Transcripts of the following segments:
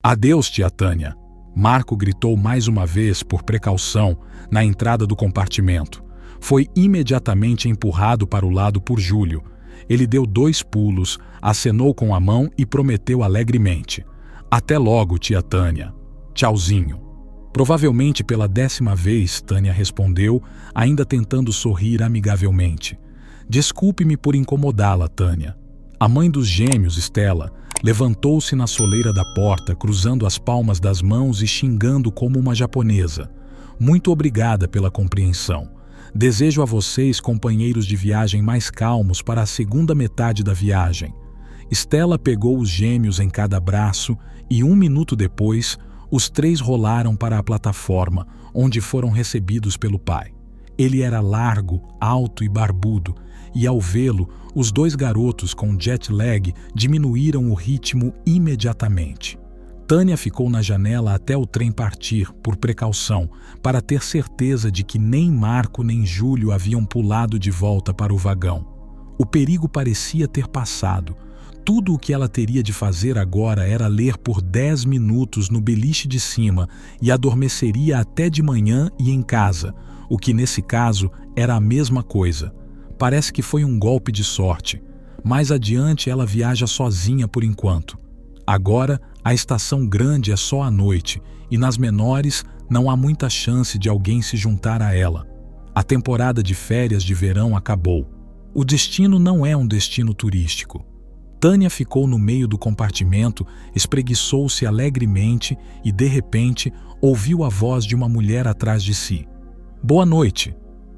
Adeus, tia Tânia. Marco gritou mais uma vez, por precaução, na entrada do compartimento. Foi imediatamente empurrado para o lado por Júlio. Ele deu 2 pulos, acenou com a mão e prometeu alegremente: até logo, tia Tânia. Tchauzinho. Provavelmente pela 10ª vez, Tânia respondeu, ainda tentando sorrir amigavelmente. Desculpe-me por incomodá-la, Tânia. A mãe dos gêmeos, Stella, levantou-se na soleira da porta, cruzando as palmas das mãos e xingando como uma japonesa. Muito obrigada pela compreensão. Desejo a vocês companheiros de viagem mais calmos para a segunda metade da viagem. Stella pegou os gêmeos em cada braço e 1 minuto depois, os 3 rolaram para a plataforma, onde foram recebidos pelo pai. Ele era largo, alto e barbudo, e ao vê-lo, os 2 garotos com jet lag diminuíram o ritmo imediatamente. Tânia ficou na janela até o trem partir, por precaução, para ter certeza de que nem Marco nem Júlio haviam pulado de volta para o vagão. O perigo parecia ter passado. Tudo o que ela teria de fazer agora era ler por 10 minutos no beliche de cima e adormeceria até de manhã e em casa, o que nesse caso era a mesma coisa. Parece que foi um golpe de sorte. Mais adiante ela viaja sozinha por enquanto. Agora, a estação grande é só à noite e nas menores não há muita chance de alguém se juntar a ela. A temporada de férias de verão acabou. O destino não é um destino turístico. Tânia ficou no meio do compartimento, espreguiçou-se alegremente e, de repente, ouviu a voz de uma mulher atrás de si. Boa noite.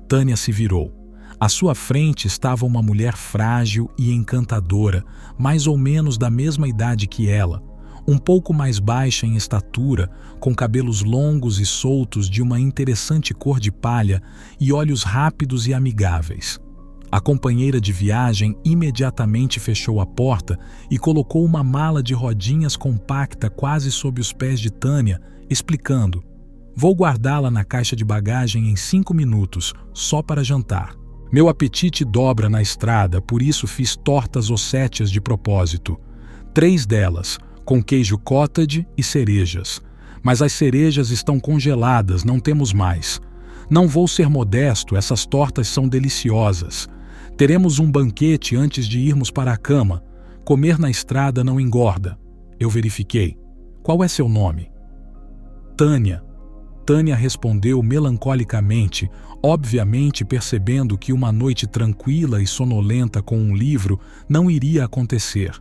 Tânia se virou. À sua frente estava uma mulher frágil e encantadora, mais ou menos da mesma idade que ela, um pouco mais baixa em estatura, com cabelos longos e soltos de uma interessante cor de palha e olhos rápidos e amigáveis. A companheira de viagem imediatamente fechou a porta e colocou uma mala de rodinhas compacta quase sob os pés de Tânia, explicando: vou guardá-la na caixa de bagagem em 5 minutos, só para jantar. Meu apetite dobra na estrada, por isso fiz tortas ossétias de propósito. 3 delas, com queijo cottage e cerejas. Mas as cerejas estão congeladas, não temos mais. Não vou ser modesto, essas tortas são deliciosas. Teremos um banquete antes de irmos para a cama. Comer na estrada não engorda. Eu verifiquei. Qual é seu nome? Tânia. Tânia respondeu melancolicamente, obviamente percebendo que uma noite tranquila e sonolenta com um livro não iria acontecer.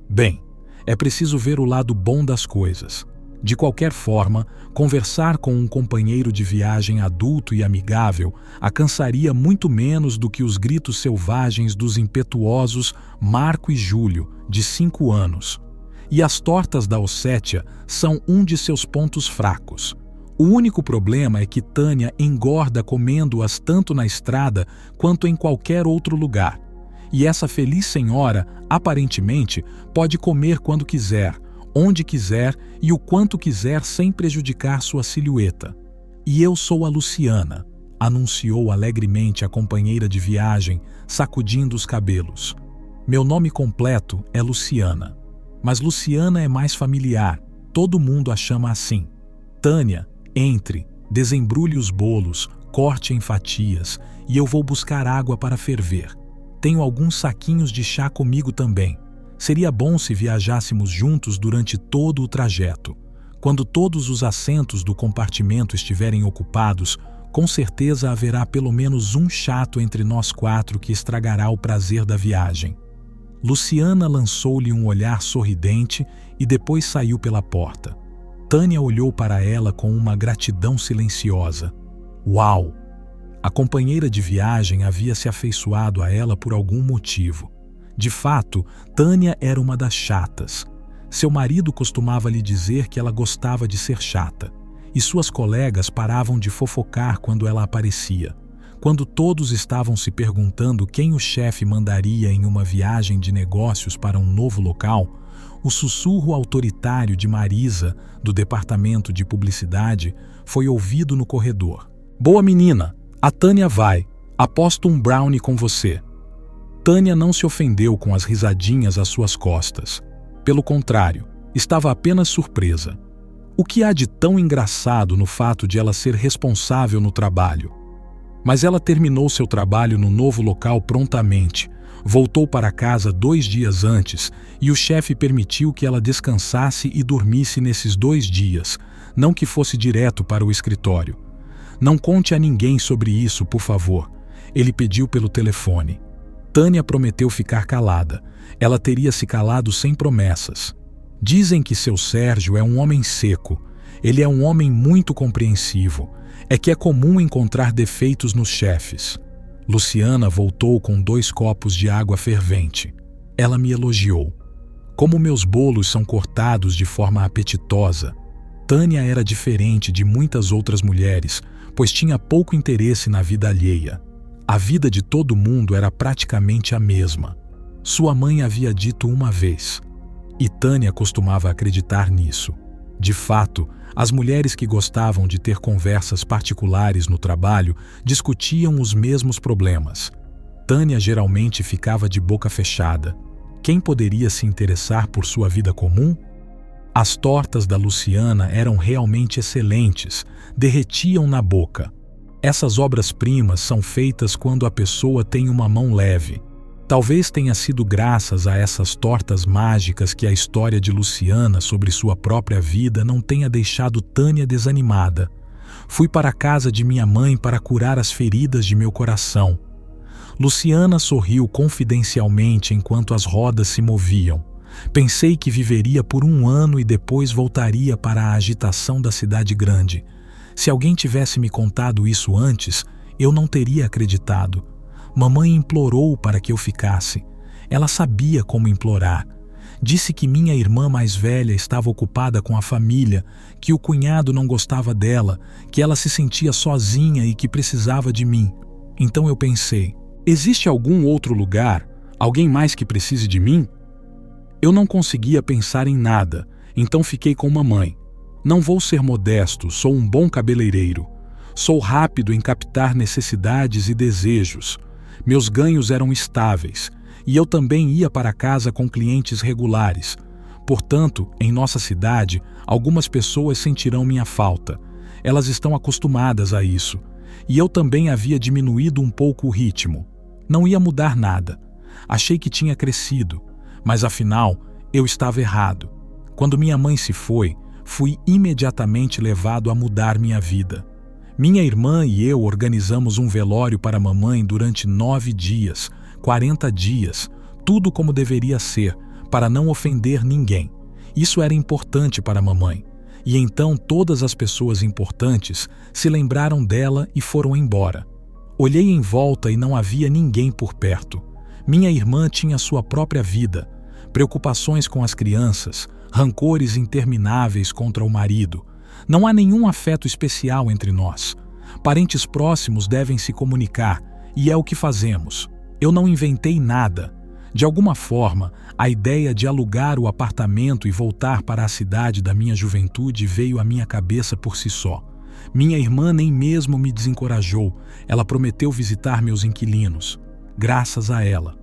Bem, é preciso ver o lado bom das coisas. De qualquer forma, conversar com um companheiro de viagem adulto e amigável a cansaria muito menos do que os gritos selvagens dos impetuosos Marco e Júlio, de 5 anos. E as tortas da Ossétia são um de seus pontos fracos. O único problema é que Tânia engorda comendo-as tanto na estrada quanto em qualquer outro lugar. E essa feliz senhora, aparentemente, pode comer quando quiser, onde quiser e o quanto quiser sem prejudicar sua silhueta. E eu sou a Luciana, anunciou alegremente a companheira de viagem, sacudindo os cabelos. Meu nome completo é Luciana, mas Luciana é mais familiar, todo mundo a chama assim. Tânia, entre, desembrulhe os bolos, corte em fatias e eu vou buscar água para ferver. Tenho alguns saquinhos de chá comigo também. Seria bom se viajássemos juntos durante todo o trajeto. Quando todos os assentos do compartimento estiverem ocupados, com certeza haverá pelo menos um chato entre nós 4 que estragará o prazer da viagem. Luciana lançou-lhe um olhar sorridente e depois saiu pela porta. Tânia olhou para ela com uma gratidão silenciosa. Uau! A companheira de viagem havia se afeiçoado a ela por algum motivo. De fato, Tânia era uma das chatas. Seu marido costumava lhe dizer que ela gostava de ser chata, e suas colegas paravam de fofocar quando ela aparecia. Quando todos estavam se perguntando quem o chefe mandaria em uma viagem de negócios para um novo local, o sussurro autoritário de Marisa, do departamento de publicidade, foi ouvido no corredor. Boa menina, a Tânia vai. Aposto um brownie com você. Tânia não se ofendeu com as risadinhas às suas costas. Pelo contrário, Estava apenas surpresa. O que há de tão engraçado no fato de ela ser responsável no trabalho? Mas ela terminou seu trabalho no novo local prontamente, voltou para casa 2 dias antes e o chefe permitiu que ela descansasse e dormisse nesses 2 dias, não que fosse direto para o escritório. Não conte a ninguém sobre isso, por favor. Ele pediu pelo telefone. Tânia prometeu ficar calada. Ela teria se calado sem promessas. Dizem que seu Sérgio é um homem seco. Ele é um homem muito compreensivo. É que é comum encontrar defeitos nos chefes. Luciana voltou com 2 copos de água fervente. Ela me elogiou. Como meus bolos são cortados de forma apetitosa. Tânia era diferente de muitas outras mulheres, pois tinha pouco interesse na vida alheia. A vida de todo mundo era praticamente a mesma. Sua mãe havia dito uma vez. E Tânia costumava acreditar nisso. De fato, as mulheres que gostavam de ter conversas particulares no trabalho discutiam os mesmos problemas. Tânia geralmente ficava de boca fechada. Quem poderia se interessar por sua vida comum? As tortas da Luciana eram realmente excelentes, derretiam na boca. Essas obras-primas são feitas quando a pessoa tem uma mão leve. Talvez tenha sido graças a essas tortas mágicas que a história de Luciana sobre sua própria vida não tenha deixado Tânia desanimada. Fui para a casa de minha mãe para curar as feridas de meu coração. Luciana sorriu confidencialmente enquanto as rodas se moviam. Pensei que viveria por 1 ano e depois voltaria para a agitação da cidade grande. Se alguém tivesse me contado isso antes, eu não teria acreditado. Mamãe implorou para que eu ficasse. Ela sabia como implorar. Disse que minha irmã mais velha estava ocupada com a família, que o cunhado não gostava dela, que ela se sentia sozinha e que precisava de mim. Então eu pensei, existe algum outro lugar, alguém mais que precise de mim? Eu não conseguia pensar em nada, então fiquei com mamãe. Não vou ser modesto, sou um bom cabeleireiro. Sou rápido em captar necessidades e desejos. Meus ganhos eram estáveis, e eu também ia para casa com clientes regulares. Portanto, em nossa cidade, algumas pessoas sentirão minha falta. Elas estão acostumadas a isso. E eu também havia diminuído um pouco o ritmo. Não ia mudar nada. Achei que tinha crescido. Mas afinal, eu estava errado. Quando minha mãe se foi, fui imediatamente levado a mudar minha vida. Minha irmã e eu organizamos um velório para mamãe durante 9 dias, 40 dias, tudo como deveria ser, para não ofender ninguém. Isso era importante para mamãe. E então todas as pessoas importantes se lembraram dela e foram embora. Olhei em volta e não havia ninguém por perto. Minha irmã tinha sua própria vida. Preocupações com as crianças, rancores intermináveis contra o marido. Não há nenhum afeto especial entre nós. Parentes próximos devem se comunicar, e é o que fazemos. Eu não inventei nada. De alguma forma, a ideia de alugar o apartamento e voltar para a cidade da minha juventude veio à minha cabeça por si só. Minha irmã nem mesmo me desencorajou. Ela prometeu visitar meus inquilinos. Graças a ela.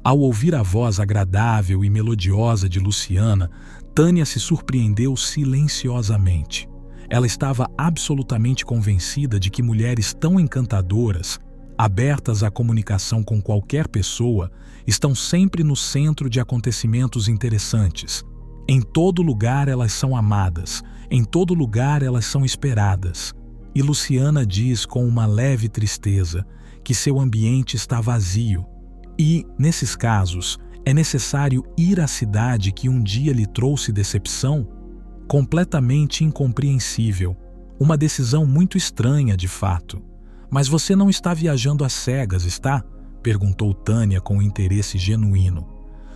Ao ouvir a voz agradável e melodiosa de Luciana, Tânia se surpreendeu silenciosamente. Ela estava absolutamente convencida de que mulheres tão encantadoras, abertas à comunicação com qualquer pessoa, estão sempre no centro de acontecimentos interessantes. Em todo lugar elas são amadas, em todo lugar elas são esperadas. E Luciana diz com uma leve tristeza que seu ambiente está vazio. E, nesses casos, é necessário ir à cidade que um dia lhe trouxe decepção? Completamente incompreensível. Uma decisão muito estranha, de fato. Mas você não está viajando às cegas, está? Perguntou Tânia com interesse genuíno.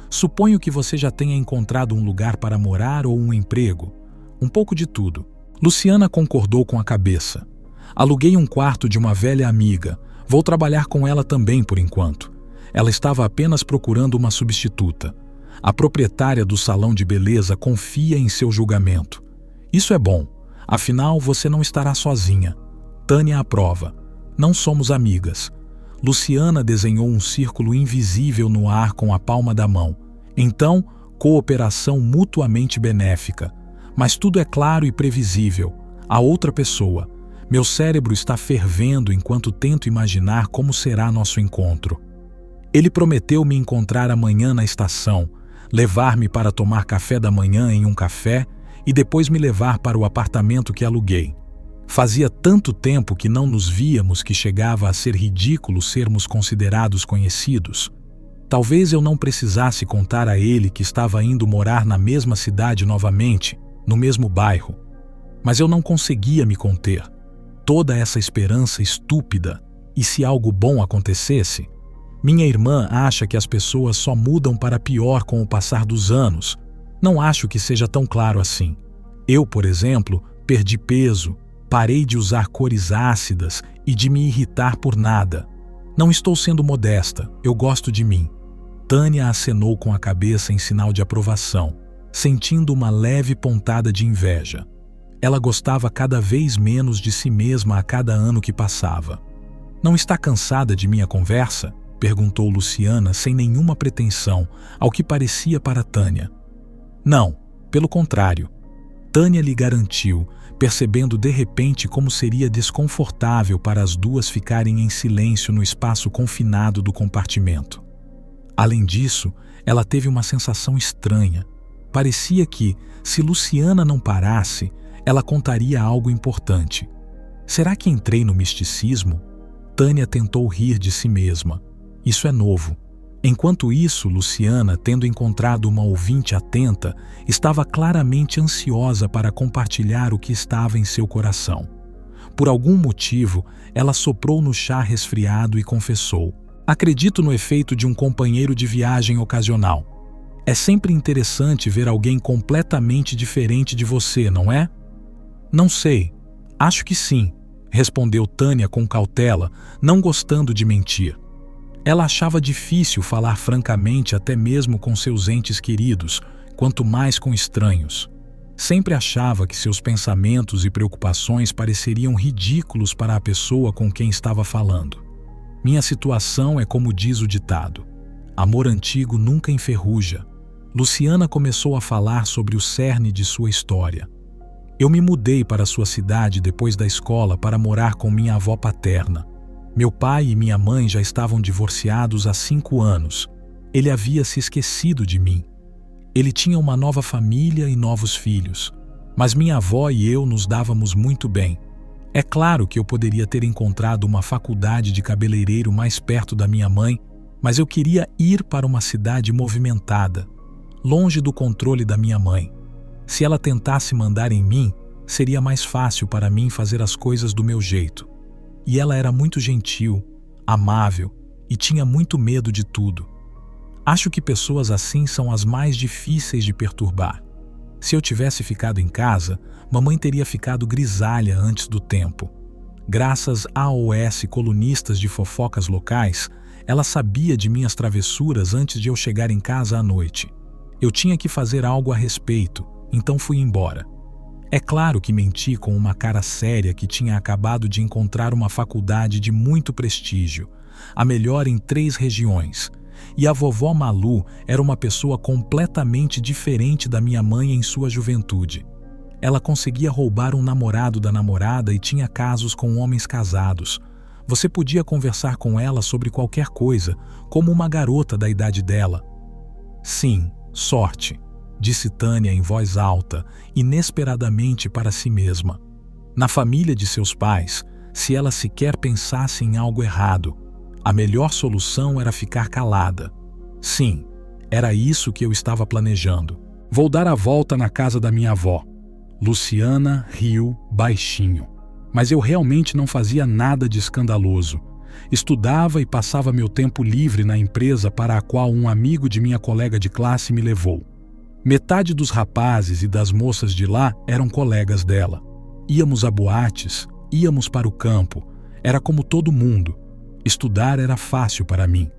Suponho que você já tenha encontrado um lugar para morar ou um emprego. Um pouco de tudo. Luciana concordou com a cabeça. Aluguei um quarto de uma velha amiga. Vou trabalhar com ela também por enquanto. Ela estava apenas procurando uma substituta. A proprietária do salão de beleza confia em seu julgamento. Isso é bom. Afinal, você não estará sozinha. Tânia aprova. Não somos amigas. Luciana desenhou um círculo invisível no ar com a palma da mão. Então, Cooperação mutuamente benéfica. Mas tudo é claro e previsível. A outra pessoa. Meu cérebro está fervendo enquanto tento imaginar como será nosso encontro. Ele prometeu me encontrar amanhã na estação, levar-me para tomar café da manhã em um café e depois me levar para o apartamento que aluguei. Fazia tanto tempo que não nos víamos que chegava a ser ridículo sermos considerados conhecidos. Talvez eu não precisasse contar a ele que estava indo morar na mesma cidade novamente, no mesmo bairro. Mas eu não conseguia me conter. Toda essa esperança estúpida. E se algo bom acontecesse? Minha irmã acha que as pessoas só mudam para pior com o passar dos anos. Não acho que seja tão claro assim. Eu, por exemplo, perdi peso, parei de usar cores ácidas e de me irritar por nada. Não estou sendo modesta, eu gosto de mim. Tânia acenou com a cabeça em sinal de aprovação, sentindo uma leve pontada de inveja. Ela gostava cada vez menos de si mesma a cada ano que passava. Não está cansada de minha conversa? Perguntou Luciana sem nenhuma pretensão, ao que parecia para Tânia. Não, pelo contrário. Tânia lhe garantiu, percebendo de repente como seria desconfortável para as duas ficarem em silêncio no espaço confinado do compartimento. Além disso, ela teve uma sensação estranha. Parecia que, se Luciana não parasse, ela contaria algo importante. Será que entrei no misticismo? Tânia tentou rir de si mesma. Isso é novo. Enquanto isso, Luciana, tendo encontrado uma ouvinte atenta, estava claramente ansiosa para compartilhar o que estava em seu coração. Por algum motivo, ela soprou no chá resfriado e confessou: acredito no efeito de um companheiro de viagem ocasional. É sempre interessante ver alguém completamente diferente de você, não é? Não sei. Acho que sim, respondeu Tânia com cautela, não gostando de mentir. Ela achava difícil falar francamente até mesmo com seus entes queridos, quanto mais com estranhos. Sempre achava que seus pensamentos e preocupações pareceriam ridículos para a pessoa com quem estava falando. Minha situação é como diz o ditado: amor antigo nunca enferruja. Luciana começou a falar sobre o cerne de sua história. Eu me mudei para sua cidade depois da escola para morar com minha avó paterna. Meu pai e minha mãe já estavam divorciados há 5 anos. Ele havia se esquecido de mim. Ele tinha uma nova família e novos filhos. Mas minha avó e eu nos dávamos muito bem. É claro que eu poderia ter encontrado uma faculdade de cabeleireiro mais perto da minha mãe, mas eu queria ir para uma cidade movimentada, longe do controle da minha mãe. Se ela tentasse mandar em mim, seria mais fácil para mim fazer as coisas do meu jeito. E ela era muito gentil, amável e tinha muito medo de tudo. Acho que pessoas assim são as mais difíceis de perturbar. Se eu tivesse ficado em casa, mamãe teria ficado grisalha antes do tempo. Graças a AOS colunistas de fofocas locais, ela sabia de minhas travessuras antes de eu chegar em casa à noite. Eu tinha que fazer algo a respeito, então fui embora. É claro que menti com uma cara séria que tinha acabado de encontrar uma faculdade de muito prestígio, a melhor em 3 regiões. E a vovó Malu era uma pessoa completamente diferente da minha mãe em sua juventude. Ela conseguia roubar um namorado da namorada e tinha casos com homens casados. Você podia conversar com ela sobre qualquer coisa, como uma garota da idade dela. Sim, sorte, disse Tânia em voz alta, inesperadamente para si mesma. Na família de seus pais, se ela sequer pensasse em algo errado, a melhor solução era ficar calada. Sim, era isso que eu estava planejando. Vou dar a volta na casa da minha avó. Luciana riu baixinho. Mas eu realmente não fazia nada de escandaloso. Estudava e passava meu tempo livre na empresa para a qual um amigo de minha colega de classe me levou. Metade dos rapazes e das moças de lá eram colegas dela. Íamos a boates, íamos para o campo. Era como todo mundo. Estudar era fácil para mim.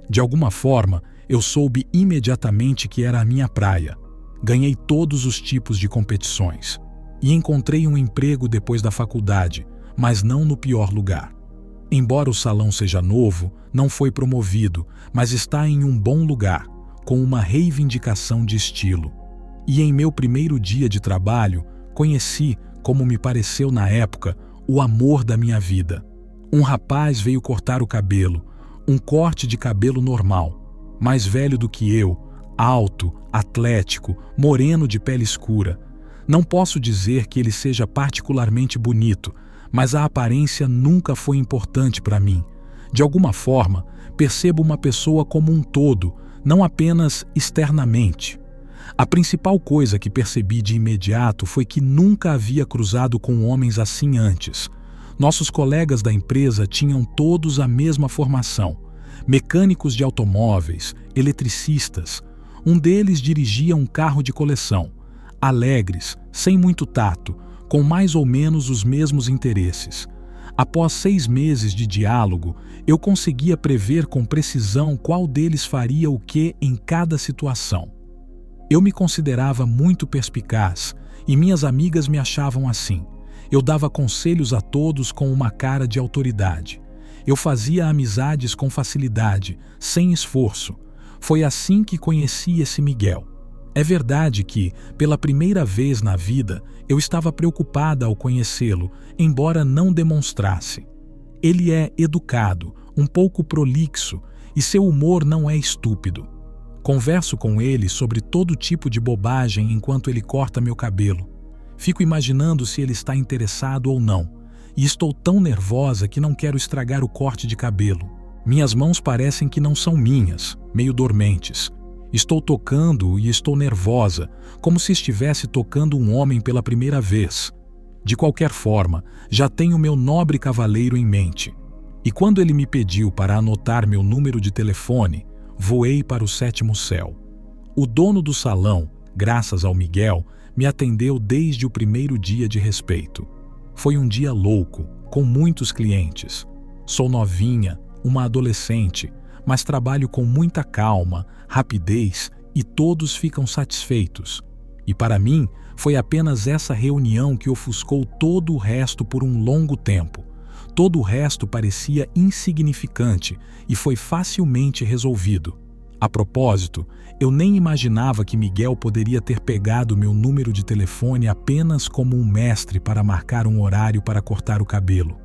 De alguma forma, eu soube imediatamente que era a minha praia. Ganhei todos os tipos de competições. E encontrei um emprego depois da faculdade, mas não no pior lugar. Embora o salão seja novo, não foi promovido, mas está em um bom lugar, com uma reivindicação de estilo. E em meu primeiro dia de trabalho, conheci, como me pareceu na época, o amor da minha vida. Um rapaz veio cortar o cabelo, um corte de cabelo normal, mais velho do que eu, alto, atlético, moreno de pele escura. Não posso dizer que ele seja particularmente bonito, mas a aparência nunca foi importante para mim. De alguma forma, percebo uma pessoa como um todo, não apenas externamente. A principal coisa que percebi de imediato foi que nunca havia cruzado com homens assim antes. Nossos colegas da empresa tinham todos a mesma formação: mecânicos de automóveis, eletricistas. Um deles dirigia um carro de coleção, alegres, sem muito tato, com mais ou menos os mesmos interesses. Após 6 meses de diálogo, eu conseguia prever com precisão qual deles faria o que em cada situação. Eu me considerava muito perspicaz e minhas amigas me achavam assim. Eu dava conselhos a todos com uma cara de autoridade. Eu fazia amizades com facilidade, sem esforço. Foi assim que conheci esse Miguel. É verdade que, pela primeira vez na vida, eu estava preocupada ao conhecê-lo, embora não demonstrasse. Ele é educado, um pouco prolixo, e seu humor não é estúpido. Converso com ele sobre todo tipo de bobagem enquanto ele corta meu cabelo. Fico imaginando se ele está interessado ou não, e estou tão nervosa que não quero estragar o corte de cabelo. Minhas mãos parecem que não são minhas, meio dormentes. Estou tocando e estou nervosa, como se estivesse tocando um homem pela primeira vez. De qualquer forma, já tenho meu nobre cavaleiro em mente. E quando ele me pediu para anotar meu número de telefone, voei para o 7º céu. O dono do salão, graças ao Miguel, me atendeu desde o primeiro dia de respeito. Foi um dia louco, com muitos clientes. Sou novinha, uma adolescente, mas trabalho com muita calma, rapidez e todos ficam satisfeitos. E para mim, foi apenas essa reunião que ofuscou todo o resto por um longo tempo. Todo o resto parecia insignificante e foi facilmente resolvido. A propósito, eu nem imaginava que Miguel poderia ter pegado meu número de telefone apenas como um mestre para marcar um horário para cortar o cabelo.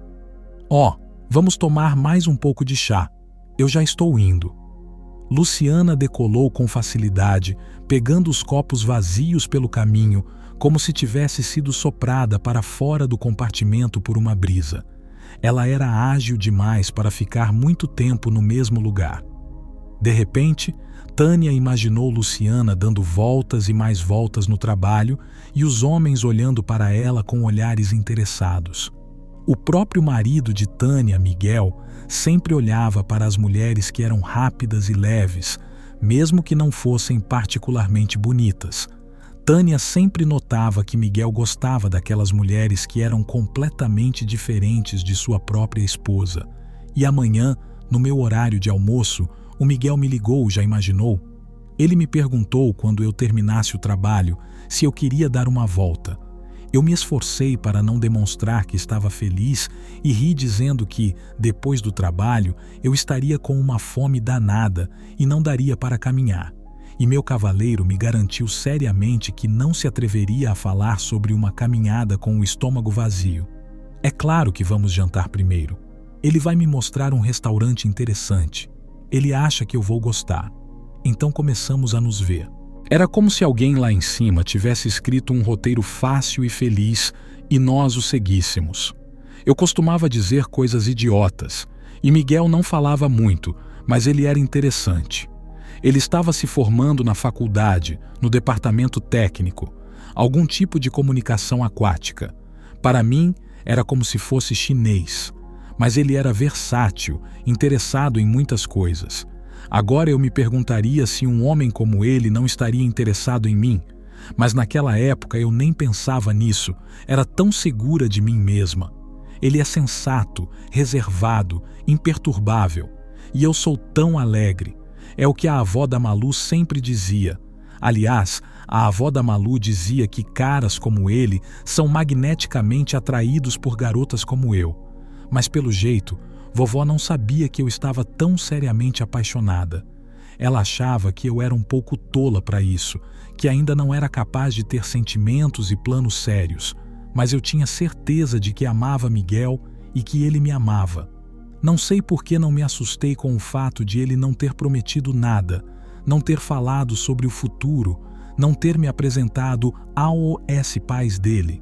Vamos tomar mais um pouco de chá. Eu já estou indo. Luciana decolou com facilidade, pegando os copos vazios pelo caminho, como se tivesse sido soprada para fora do compartimento por uma brisa. Ela era ágil demais para ficar muito tempo no mesmo lugar. De repente, Tânia imaginou Luciana dando voltas e mais voltas no trabalho e os homens olhando para ela com olhares interessados. O próprio marido de Tânia, Miguel, sempre olhava para as mulheres que eram rápidas e leves, mesmo que não fossem particularmente bonitas. Tânia sempre notava que Miguel gostava daquelas mulheres que eram completamente diferentes de sua própria esposa. E amanhã, no meu horário de almoço, o Miguel me ligou, já imaginou? Ele me perguntou, quando eu terminasse o trabalho, se eu queria dar uma volta. Eu me esforcei para não demonstrar que estava feliz e ri dizendo que, depois do trabalho, eu estaria com uma fome danada e não daria para caminhar. E meu cavaleiro me garantiu seriamente que não se atreveria a falar sobre uma caminhada com o estômago vazio. É claro que vamos jantar primeiro. Ele vai me mostrar um restaurante interessante. Ele acha que eu vou gostar. Então começamos a nos ver. Era como se alguém lá em cima tivesse escrito um roteiro fácil e feliz e nós o seguíssemos. Eu costumava dizer coisas idiotas, e Miguel não falava muito, mas ele era interessante. Ele estava se formando na faculdade, no departamento técnico, algum tipo de comunicação aquática. Para mim, era como se fosse chinês, mas ele era versátil, interessado em muitas coisas. Agora eu me perguntaria se um homem como ele não estaria interessado em mim, mas naquela época eu nem pensava nisso, era tão segura de mim mesma. Ele é sensato, reservado, imperturbável, e eu sou tão alegre. É o que a avó da Malu sempre dizia. Aliás, a avó da Malu dizia que caras como ele são magneticamente atraídos por garotas como eu. Mas pelo jeito, vovó não sabia que eu estava tão seriamente apaixonada. Ela achava que eu era um pouco tola para isso, que ainda não era capaz de ter sentimentos e planos sérios, mas eu tinha certeza de que amava Miguel e que ele me amava. Não sei por que não me assustei com o fato de ele não ter prometido nada, não ter falado sobre o futuro, não ter me apresentado aos pais dele.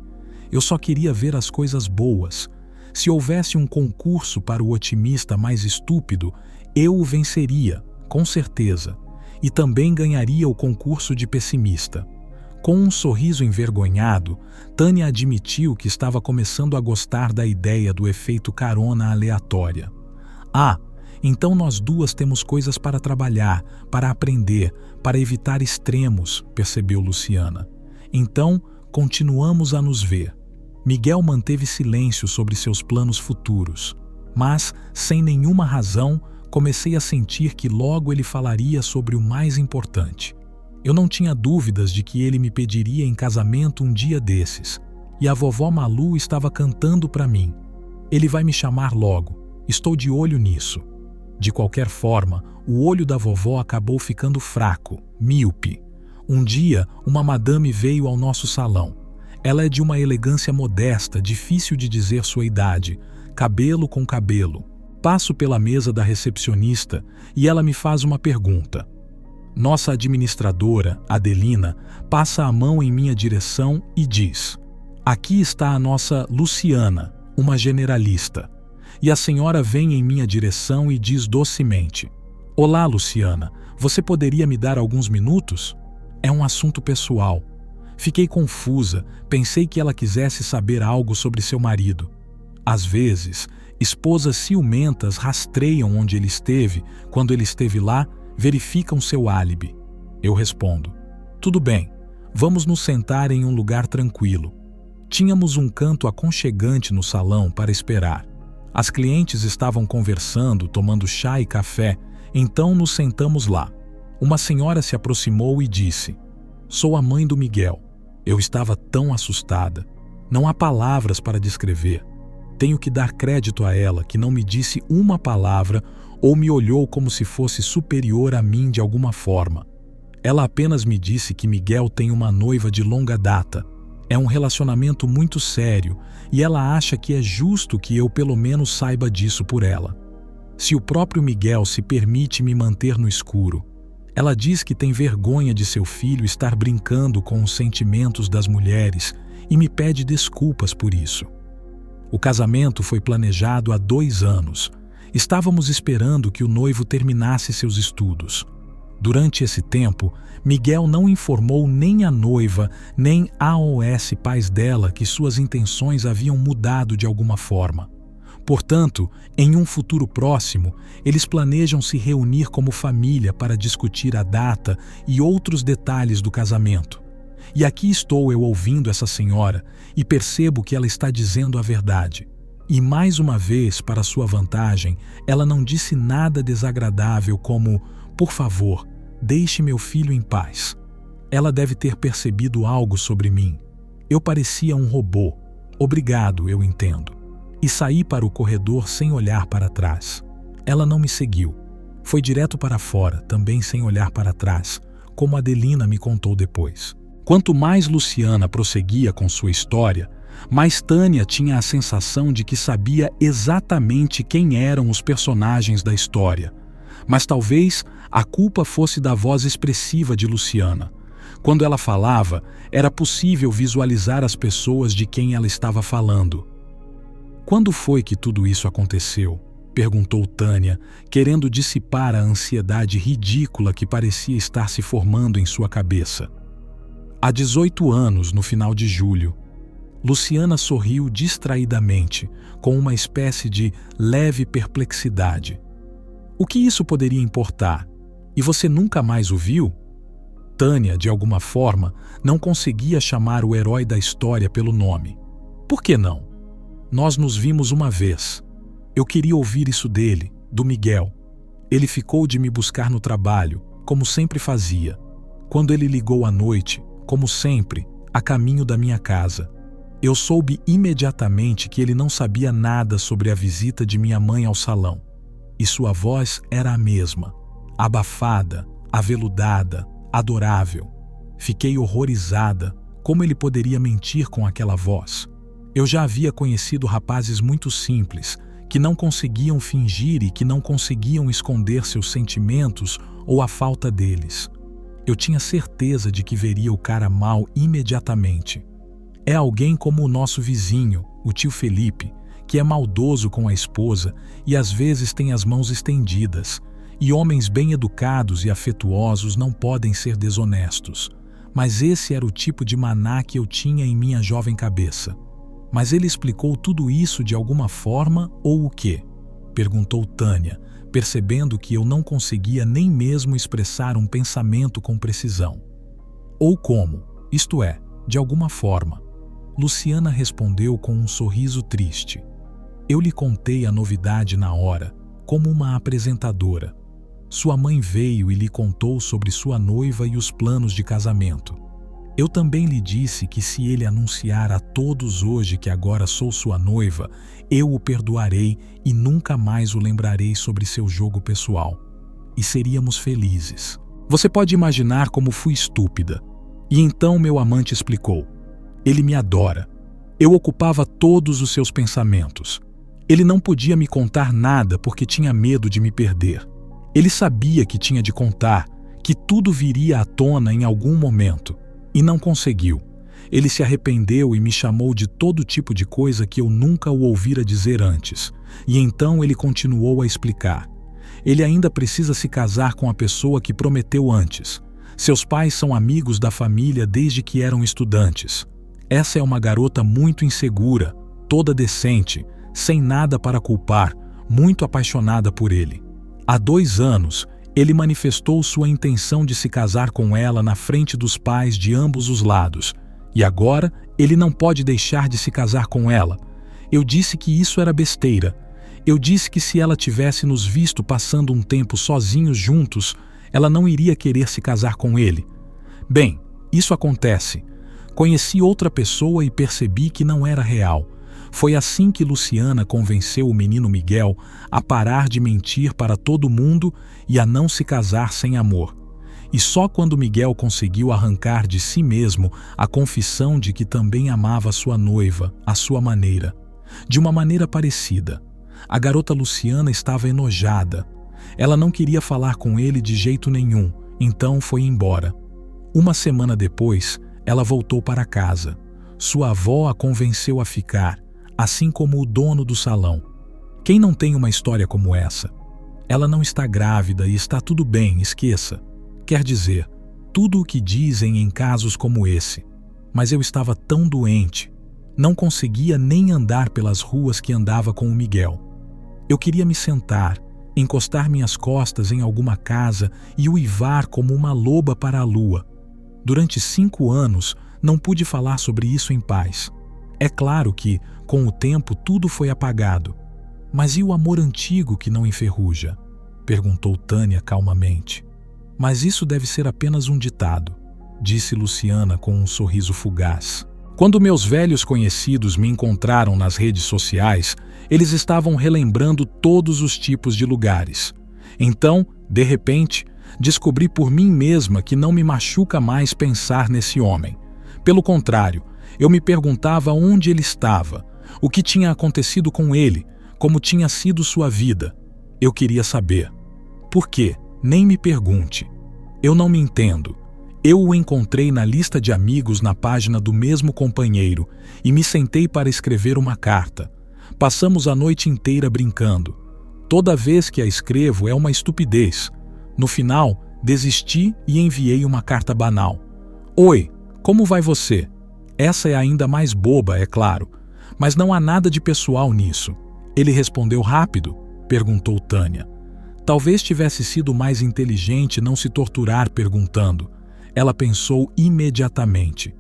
Eu só queria ver as coisas boas. Se houvesse um concurso para o otimista mais estúpido, eu o venceria, com certeza, e também ganharia o concurso de pessimista. Com um sorriso envergonhado, Tânia admitiu que estava começando a gostar da ideia do efeito carona aleatória. Ah, então nós duas temos coisas para trabalhar, para aprender, para evitar extremos, percebeu Luciana. Então, continuamos a nos ver. Miguel manteve silêncio sobre seus planos futuros, mas, sem nenhuma razão, comecei a sentir que logo ele falaria sobre o mais importante. Eu não tinha dúvidas de que ele me pediria em casamento um dia desses, e a vovó Malu estava cantando para mim. Ele vai me chamar logo, estou de olho nisso. De qualquer forma, o olho da vovó acabou ficando fraco, míope. Um dia, uma madame veio ao nosso salão. Ela é de uma elegância modesta, difícil de dizer sua idade, cabelo com cabelo. Passo pela mesa da recepcionista e ela me faz uma pergunta. Nossa administradora, Adelina, passa a mão em minha direção e diz: aqui está a nossa Luciana, uma generalista. E a senhora vem em minha direção e diz docemente: olá, Luciana, você poderia me dar alguns minutos? É um assunto pessoal. Fiquei confusa, pensei que ela quisesse saber algo sobre seu marido. Às vezes, esposas ciumentas rastreiam onde ele esteve, quando ele esteve lá, verificam seu álibi. Eu respondo: tudo bem, vamos nos sentar em um lugar tranquilo. Tínhamos um canto aconchegante no salão para esperar. As clientes estavam conversando, tomando chá e café, então nos sentamos lá. Uma senhora se aproximou e disse: sou a mãe do Miguel. Eu estava tão assustada. Não há palavras para descrever. Tenho que dar crédito a ela, que não me disse uma palavra ou me olhou como se fosse superior a mim de alguma forma. Ela apenas me disse que Miguel tem uma noiva de longa data. É um relacionamento muito sério e ela acha que é justo que eu pelo menos saiba disso por ela. Se o próprio Miguel se permite me manter no escuro. Ela diz que tem vergonha de seu filho estar brincando com os sentimentos das mulheres e me pede desculpas por isso. O casamento foi planejado há 2 anos. Estávamos esperando que o noivo terminasse seus estudos. Durante esse tempo, Miguel não informou nem a noiva, nem aos pais dela que suas intenções haviam mudado de alguma forma. Portanto, em um futuro próximo, eles planejam se reunir como família para discutir a data e outros detalhes do casamento. E aqui estou eu ouvindo essa senhora e percebo que ela está dizendo a verdade. E mais uma vez, para sua vantagem, ela não disse nada desagradável como: por favor, deixe meu filho em paz. Ela deve ter percebido algo sobre mim. Eu parecia um robô. Obrigado, eu entendo. E saí para o corredor sem olhar para trás. Ela não me seguiu. Foi direto para fora, também sem olhar para trás, como Adelina me contou depois. Quanto mais Luciana prosseguia com sua história, mais Tânia tinha a sensação de que sabia exatamente quem eram os personagens da história. Mas talvez a culpa fosse da voz expressiva de Luciana. Quando ela falava, era possível visualizar as pessoas de quem ela estava falando. Quando foi que tudo isso aconteceu? Perguntou Tânia, querendo dissipar a ansiedade ridícula que parecia estar se formando em sua cabeça. Há 18 anos, no final de julho. Luciana sorriu distraidamente, com uma espécie de leve perplexidade. O que isso poderia importar? E você nunca mais o viu? Tânia, de alguma forma, não conseguia chamar o herói da história pelo nome. Por que não? Nós nos vimos uma vez. Eu queria ouvir isso dele, do Miguel. Ele ficou de me buscar no trabalho, como sempre fazia. Quando ele ligou à noite, como sempre, a caminho da minha casa. Eu soube imediatamente que ele não sabia nada sobre a visita de minha mãe ao salão. E sua voz era a mesma, abafada, aveludada, adorável. Fiquei horrorizada. Como ele poderia mentir com aquela voz? Eu já havia conhecido rapazes muito simples, que não conseguiam fingir e que não conseguiam esconder seus sentimentos ou a falta deles. Eu tinha certeza de que veria o cara mal imediatamente. É alguém como o nosso vizinho, o tio Felipe, que é maldoso com a esposa e às vezes tem as mãos estendidas. E homens bem educados e afetuosos não podem ser desonestos. Mas esse era o tipo de maná que eu tinha em minha jovem cabeça. Mas ele explicou tudo isso de alguma forma ou o quê? Perguntou Tânia, percebendo que eu não conseguia nem mesmo expressar um pensamento com precisão. Ou como, isto é, de alguma forma. Luciana respondeu com um sorriso triste. Eu lhe contei a novidade na hora, como uma apresentadora. Sua mãe veio e lhe contou sobre sua noiva e os planos de casamento. Eu também lhe disse que se ele anunciar a todos hoje que agora sou sua noiva, eu o perdoarei e nunca mais o lembrarei sobre seu jogo pessoal. E seríamos felizes. Você pode imaginar como fui estúpida. E então meu amante explicou. Ele me adora. Eu ocupava todos os seus pensamentos. Ele não podia me contar nada porque tinha medo de me perder. Ele sabia que tinha de contar, que tudo viria à tona em algum momento. E não conseguiu. Ele se arrependeu e me chamou de todo tipo de coisa que eu nunca o ouvira dizer antes. E então ele continuou a explicar. Ele ainda precisa se casar com a pessoa que prometeu antes. Seus pais são amigos da família desde que eram estudantes. Essa é uma garota muito insegura, toda decente, sem nada para culpar, muito apaixonada por ele. Há 2 anos, ele manifestou sua intenção de se casar com ela na frente dos pais de ambos os lados. E agora, ele não pode deixar de se casar com ela. Eu disse que isso era besteira. Eu disse que se ela tivesse nos visto passando um tempo sozinhos juntos, ela não iria querer se casar com ele. Bem, isso acontece. Conheci outra pessoa e percebi que não era real. Foi assim que Luciana convenceu o menino Miguel a parar de mentir para todo mundo e a não se casar sem amor. E só quando Miguel conseguiu arrancar de si mesmo a confissão de que também amava sua noiva, à sua maneira. De uma maneira parecida. A garota Luciana estava enojada. Ela não queria falar com ele de jeito nenhum, então foi embora. 1 semana depois, ela voltou para casa. Sua avó a convenceu a ficar, assim como o dono do salão. Quem não tem uma história como essa? Ela não está grávida e está tudo bem, esqueça. Quer dizer, tudo o que dizem em casos como esse. Mas eu estava tão doente. Não conseguia nem andar pelas ruas que andava com o Miguel. Eu queria me sentar, encostar minhas costas em alguma casa e uivar como uma loba para a lua. Durante 5 anos, não pude falar sobre isso em paz. É claro que, com o tempo, tudo foi apagado. Mas e o amor antigo que não enferruja? Perguntou Tânia calmamente. Mas isso deve ser apenas um ditado, disse Luciana com um sorriso fugaz. Quando meus velhos conhecidos me encontraram nas redes sociais, eles estavam relembrando todos os tipos de lugares. Então, de repente, descobri por mim mesma que não me machuca mais pensar nesse homem. Pelo contrário, eu me perguntava onde ele estava, o que tinha acontecido com ele, como tinha sido sua vida. Eu queria saber. Por quê? Nem me pergunte. Eu não me entendo. Eu o encontrei na lista de amigos na página do mesmo companheiro e me sentei para escrever uma carta. Passamos a noite inteira brincando. Toda vez que a escrevo é uma estupidez. No final, desisti e enviei uma carta banal. Oi, como vai você? Essa é ainda mais boba, é claro. Mas não há nada de pessoal nisso. Ele respondeu rápido? Perguntou Tânia. Talvez tivesse sido mais inteligente não se torturar perguntando. Ela pensou imediatamente.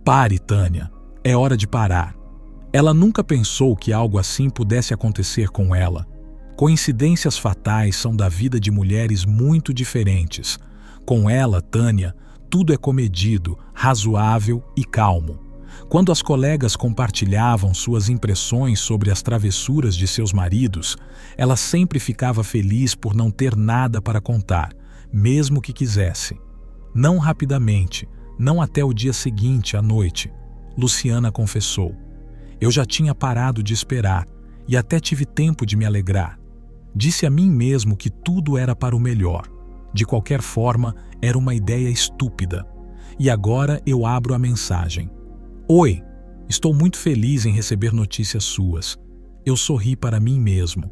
Pare, Tânia. É hora de parar. Ela nunca pensou que algo assim pudesse acontecer com ela. Coincidências fatais são da vida de mulheres muito diferentes. Com ela, Tânia, tudo é comedido, razoável e calmo. Quando as colegas compartilhavam suas impressões sobre as travessuras de seus maridos, ela sempre ficava feliz por não ter nada para contar, mesmo que quisesse. Não rapidamente, não até o dia seguinte, à noite, Luciana confessou. Eu já tinha parado de esperar e até tive tempo de me alegrar. Disse a mim mesmo que tudo era para o melhor. De qualquer forma, era uma ideia estúpida. E agora eu abro a mensagem. Oi, estou muito feliz em receber notícias suas. Eu sorri para mim mesmo.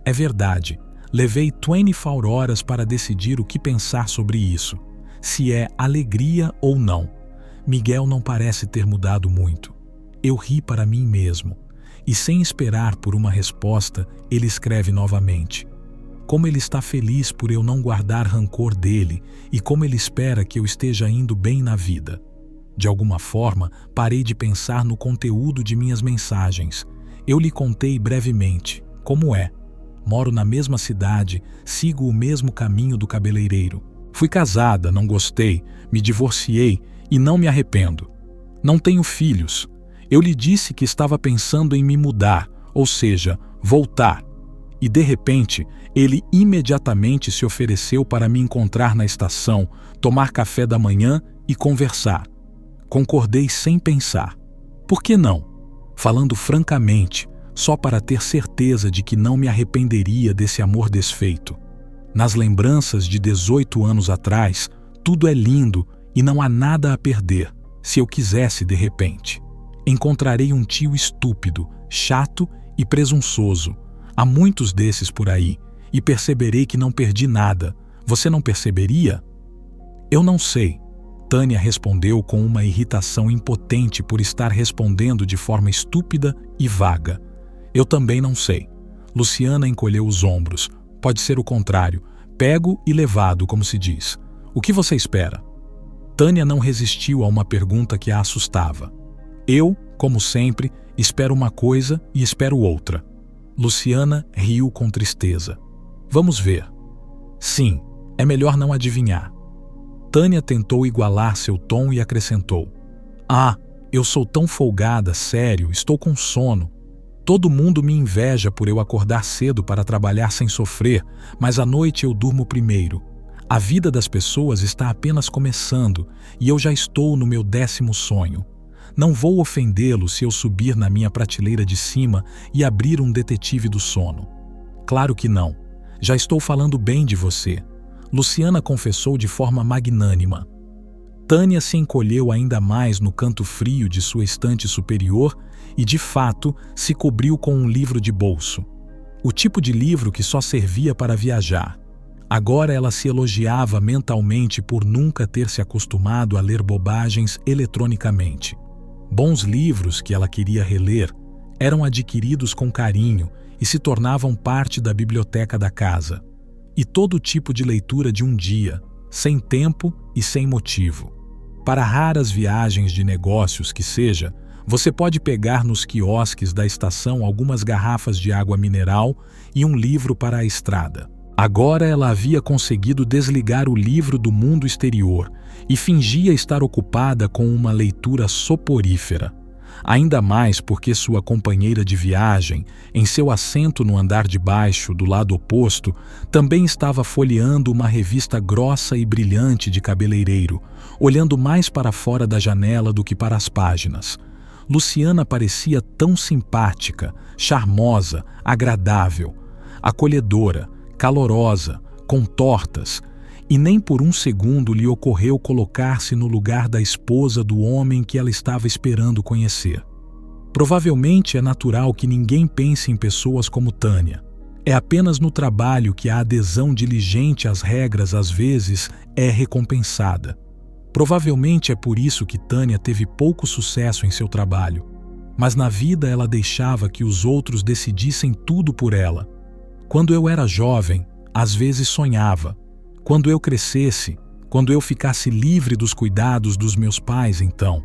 É verdade, levei 24 horas para decidir o que pensar sobre isso. Se é alegria ou não. Miguel não parece ter mudado muito. Eu ri para mim mesmo. E sem esperar por uma resposta, ele escreve novamente. Como ele está feliz por eu não guardar rancor dele e como ele espera que eu esteja indo bem na vida. De alguma forma, parei de pensar no conteúdo de minhas mensagens. Eu lhe contei brevemente. Como é? Moro na mesma cidade, sigo o mesmo caminho do cabeleireiro. Fui casada, não gostei, me divorciei e não me arrependo. Não tenho filhos. Eu lhe disse que estava pensando em me mudar, ou seja, voltar. E de repente, ele imediatamente se ofereceu para me encontrar na estação, tomar café da manhã e conversar. Concordei sem pensar. Por que não? Falando francamente, só para ter certeza de que não me arrependeria desse amor desfeito. Nas lembranças de 18 anos atrás, tudo é lindo e não há nada a perder, se eu quisesse de repente. Encontrarei um tio estúpido, chato e presunçoso. Há muitos desses por aí, e perceberei que não perdi nada. Você não perceberia? Eu não sei. Tânia respondeu com uma irritação impotente por estar respondendo de forma estúpida e vaga. Eu também não sei. Luciana encolheu os ombros. Pode ser o contrário. Pego e levado, como se diz. O que você espera? Tânia não resistiu a uma pergunta que a assustava. Eu, como sempre, espero uma coisa e espero outra. Luciana riu com tristeza. Vamos ver. Sim, é melhor não adivinhar. Tânia tentou igualar seu tom e acrescentou. Ah, eu sou tão folgada, sério, estou com sono. Todo mundo me inveja por eu acordar cedo para trabalhar sem sofrer, mas à noite eu durmo primeiro. A vida das pessoas está apenas começando e eu já estou no meu 10º sonho. Não vou ofendê-lo se eu subir na minha prateleira de cima e abrir um detetive do sono. Claro que não. Já estou falando bem de você. Luciana confessou de forma magnânima. Tânia se encolheu ainda mais no canto frio de sua estante superior e, de fato, se cobriu com um livro de bolso. O tipo de livro que só servia para viajar. Agora ela se elogiava mentalmente por nunca ter se acostumado a ler bobagens eletronicamente. Bons livros que ela queria reler eram adquiridos com carinho e se tornavam parte da biblioteca da casa. E todo tipo de leitura de um dia, sem tempo e sem motivo. Para raras viagens de negócios que seja, você pode pegar nos quiosques da estação algumas garrafas de água mineral e um livro para a estrada. Agora ela havia conseguido desligar o livro do mundo exterior e fingia estar ocupada com uma leitura soporífera. Ainda mais porque sua companheira de viagem, em seu assento no andar de baixo, do lado oposto, também estava folheando uma revista grossa e brilhante de cabeleireiro, olhando mais para fora da janela do que para as páginas. Luciana parecia tão simpática, charmosa, agradável, acolhedora, calorosa, com tortas, e nem por um segundo lhe ocorreu colocar-se no lugar da esposa do homem que ela estava esperando conhecer. Provavelmente é natural que ninguém pense em pessoas como Tânia. É apenas no trabalho que a adesão diligente às regras às vezes é recompensada. Provavelmente é por isso que Tânia teve pouco sucesso em seu trabalho. Mas na vida ela deixava que os outros decidissem tudo por ela. Quando eu era jovem, às vezes sonhava. Quando eu crescesse, quando eu ficasse livre dos cuidados dos meus pais, então.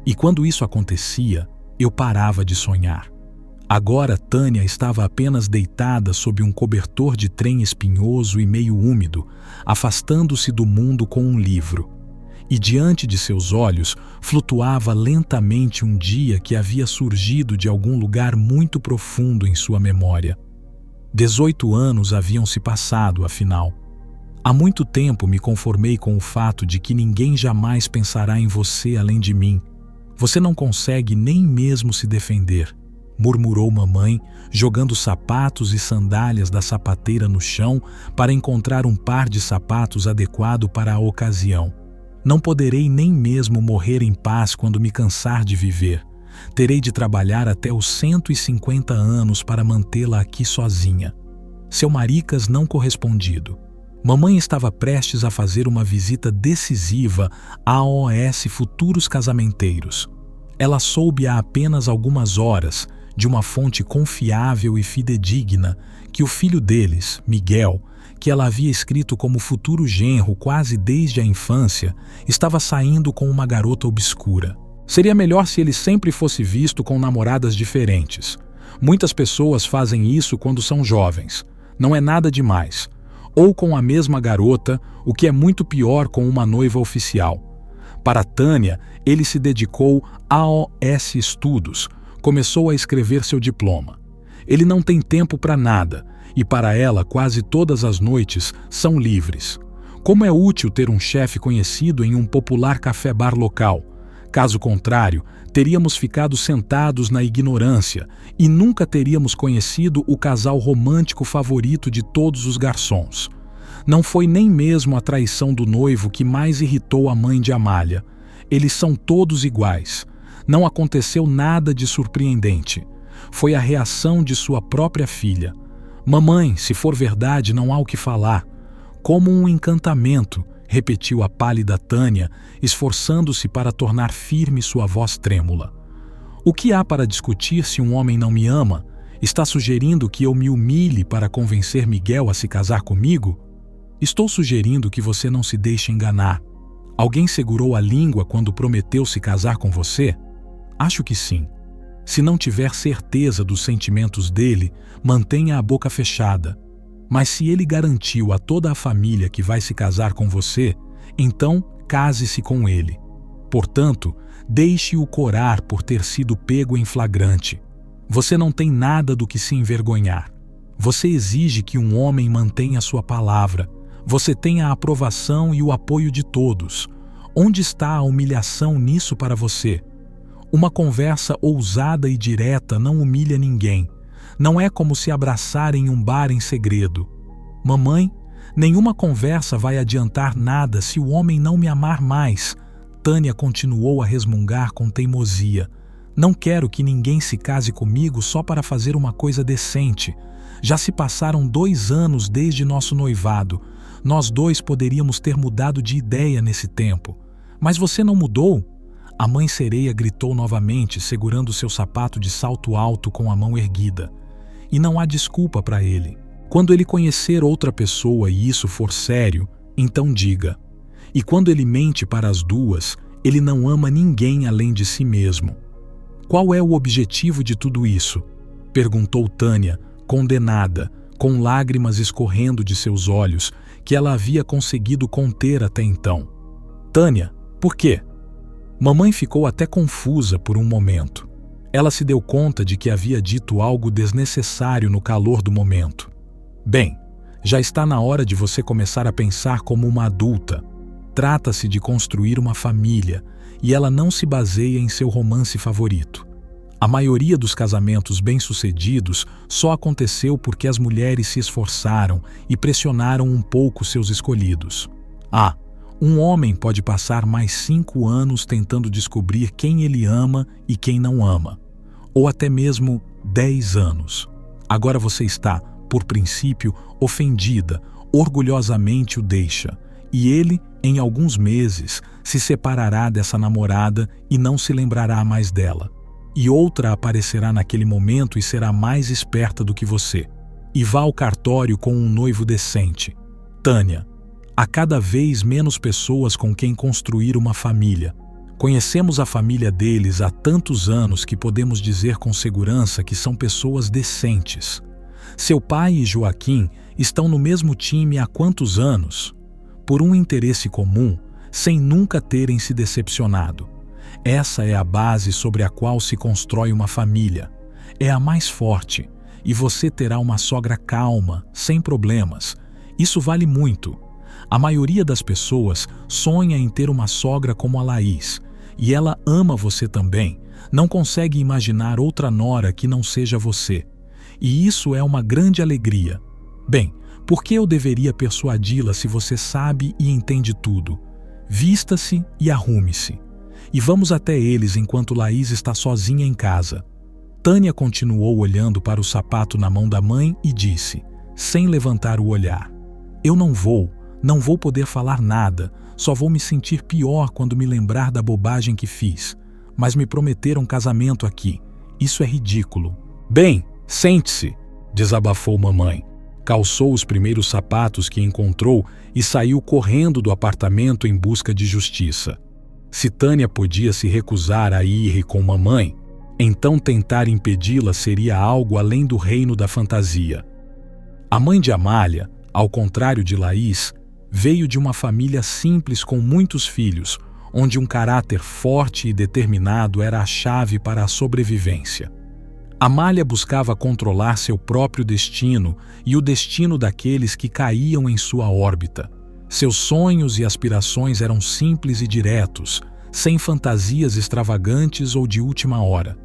E quando isso acontecia, eu parava de sonhar. Agora Tânia estava apenas deitada sob um cobertor de trem espinhoso e meio úmido, afastando-se do mundo com um livro. e diante de seus olhos flutuava lentamente um dia que havia surgido de algum lugar muito profundo em sua memória. 18 anos haviam se passado, afinal. Há muito tempo me conformei com o fato de que ninguém jamais pensará em você além de mim. Você não consegue nem mesmo se defender, murmurou mamãe, jogando sapatos e sandálias da sapateira no chão para encontrar um par de sapatos adequado para a ocasião. Não poderei nem mesmo morrer em paz quando me cansar de viver. Terei de trabalhar até os 150 anos para mantê-la aqui sozinha. Seu maricas não correspondido. Mamãe estava prestes a fazer uma visita decisiva a OS futuros casamenteiros. Ela soube há apenas algumas horas, de uma fonte confiável e fidedigna, que o filho deles, Miguel, que ela havia escrito como futuro genro quase desde a infância, estava saindo com uma garota obscura. Seria melhor se ele sempre fosse visto com namoradas diferentes. Muitas pessoas fazem isso quando são jovens. Não é nada demais. Ou com a mesma garota, o que é muito pior com uma noiva oficial. Para Tânia, ele se dedicou a OS Estudos, começou a escrever seu diploma. Ele não tem tempo para nada, e para ela quase todas as noites são livres. Como é útil ter um chefe conhecido em um popular café-bar local. Caso contrário, teríamos ficado sentados na ignorância e nunca teríamos conhecido o casal romântico favorito de todos os garçons. Não foi nem mesmo a traição do noivo que mais irritou a mãe de Amália. Eles são todos iguais. Não aconteceu nada de surpreendente. Foi a reação de sua própria filha. Mamãe, se for verdade, não há o que falar. Como um encantamento, repetiu a pálida Tânia, esforçando-se para tornar firme sua voz trêmula. O que há para discutir se um homem não me ama? Está sugerindo que eu me humilhe para convencer Miguel a se casar comigo? Estou sugerindo que você não se deixe enganar. Alguém segurou a língua quando prometeu se casar com você? Acho que sim. Se não tiver certeza dos sentimentos dele, mantenha a boca fechada. Mas se ele garantiu a toda a família que vai se casar com você, então case-se com ele. Portanto, deixe-o corar por ter sido pego em flagrante. Você não tem nada do que se envergonhar. Você exige que um homem mantenha sua palavra. Você tem a aprovação e o apoio de todos. Onde está a humilhação nisso para você? Uma conversa ousada e direta não humilha ninguém. Não é como se abraçar em um bar em segredo. Mamãe, nenhuma conversa vai adiantar nada se o homem não me amar mais. Tânia continuou a resmungar com teimosia. Não quero que ninguém se case comigo só para fazer uma coisa decente. Já se passaram 2 anos desde nosso noivado. Nós dois poderíamos ter mudado de ideia nesse tempo. Mas você não mudou? A mãe sereia gritou novamente, segurando seu sapato de salto alto com a mão erguida. E não há desculpa para ele. Quando ele conhecer outra pessoa e isso for sério, então diga. E quando ele mente para as duas, ele não ama ninguém além de si mesmo. Qual é o objetivo de tudo isso? Perguntou Tânia, condenada, com lágrimas escorrendo de seus olhos, que ela havia conseguido conter até então. Tânia, por quê? Mamãe ficou até confusa por um momento. Ela se deu conta de que havia dito algo desnecessário no calor do momento. Bem, já está na hora de você começar a pensar como uma adulta. Trata-se de construir uma família, e ela não se baseia em seu romance favorito. A maioria dos casamentos bem-sucedidos só aconteceu porque as mulheres se esforçaram e pressionaram um pouco seus escolhidos. Um homem pode passar mais 5 anos tentando descobrir quem ele ama e quem não ama. Ou até mesmo 10 anos. Agora você está, por princípio, ofendida, orgulhosamente o deixa. E ele, em alguns meses, se separará dessa namorada e não se lembrará mais dela. E outra aparecerá naquele momento e será mais esperta do que você. E vá ao cartório com um noivo decente. Tânia, há cada vez menos pessoas com quem construir uma família. Conhecemos a família deles há tantos anos que podemos dizer com segurança que são pessoas decentes. Seu pai e Joaquim estão no mesmo time há quantos anos? Por um interesse comum, sem nunca terem se decepcionado. Essa é a base sobre a qual se constrói uma família. É a mais forte, e você terá uma sogra calma, sem problemas. Isso vale muito. A maioria das pessoas sonha em ter uma sogra como a Laís, e ela ama você também. Não consegue imaginar outra nora que não seja você. E isso é uma grande alegria. Bem, por que eu deveria persuadi-la se você sabe e entende tudo? Vista-se e arrume-se. E vamos até eles enquanto Laís está sozinha em casa. Tânia continuou olhando para o sapato na mão da mãe e disse, sem levantar o olhar: Eu não vou poder falar nada, só vou me sentir pior quando me lembrar da bobagem que fiz. Mas me prometeram casamento aqui. Isso é ridículo. Bem, sente-se, desabafou mamãe. Calçou os primeiros sapatos que encontrou e saiu correndo do apartamento em busca de justiça. Se Tânia podia se recusar a ir com mamãe, então tentar impedi-la seria algo além do reino da fantasia. A mãe de Amália, ao contrário de Laís, veio de uma família simples com muitos filhos, onde um caráter forte e determinado era a chave para a sobrevivência. Amália buscava controlar seu próprio destino e o destino daqueles que caíam em sua órbita. Seus sonhos e aspirações eram simples e diretos, sem fantasias extravagantes ou de última hora.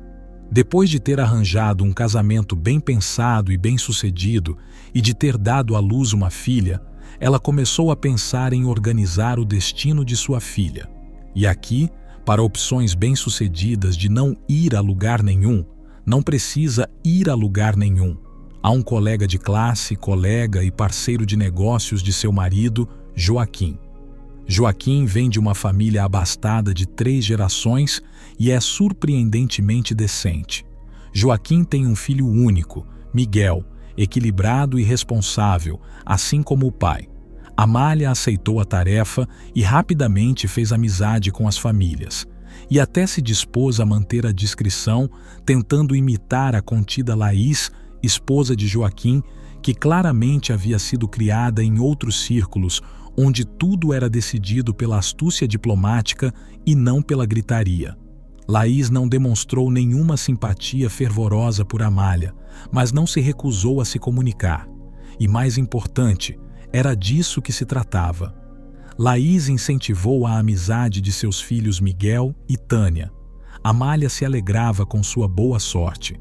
Depois de ter arranjado um casamento bem pensado e bem-sucedido e de ter dado à luz uma filha, ela começou a pensar em organizar o destino de sua filha. E aqui, para opções bem-sucedidas de não ir a lugar nenhum, não precisa ir a lugar nenhum. Há um colega de classe, colega e parceiro de negócios de seu marido, Joaquim. Joaquim vem de uma família abastada de 3 gerações e é surpreendentemente decente. Joaquim tem um filho único, Miguel, equilibrado e responsável, assim como o pai. Amália aceitou a tarefa e rapidamente fez amizade com as famílias. E até se dispôs a manter a discrição, tentando imitar a contida Laís, esposa de Joaquim, que claramente havia sido criada em outros círculos, onde tudo era decidido pela astúcia diplomática e não pela gritaria. Laís não demonstrou nenhuma simpatia fervorosa por Amália, mas não se recusou a se comunicar. E mais importante, era disso que se tratava. Laís incentivou a amizade de seus filhos Miguel e Tânia. Amália se alegrava com sua boa sorte.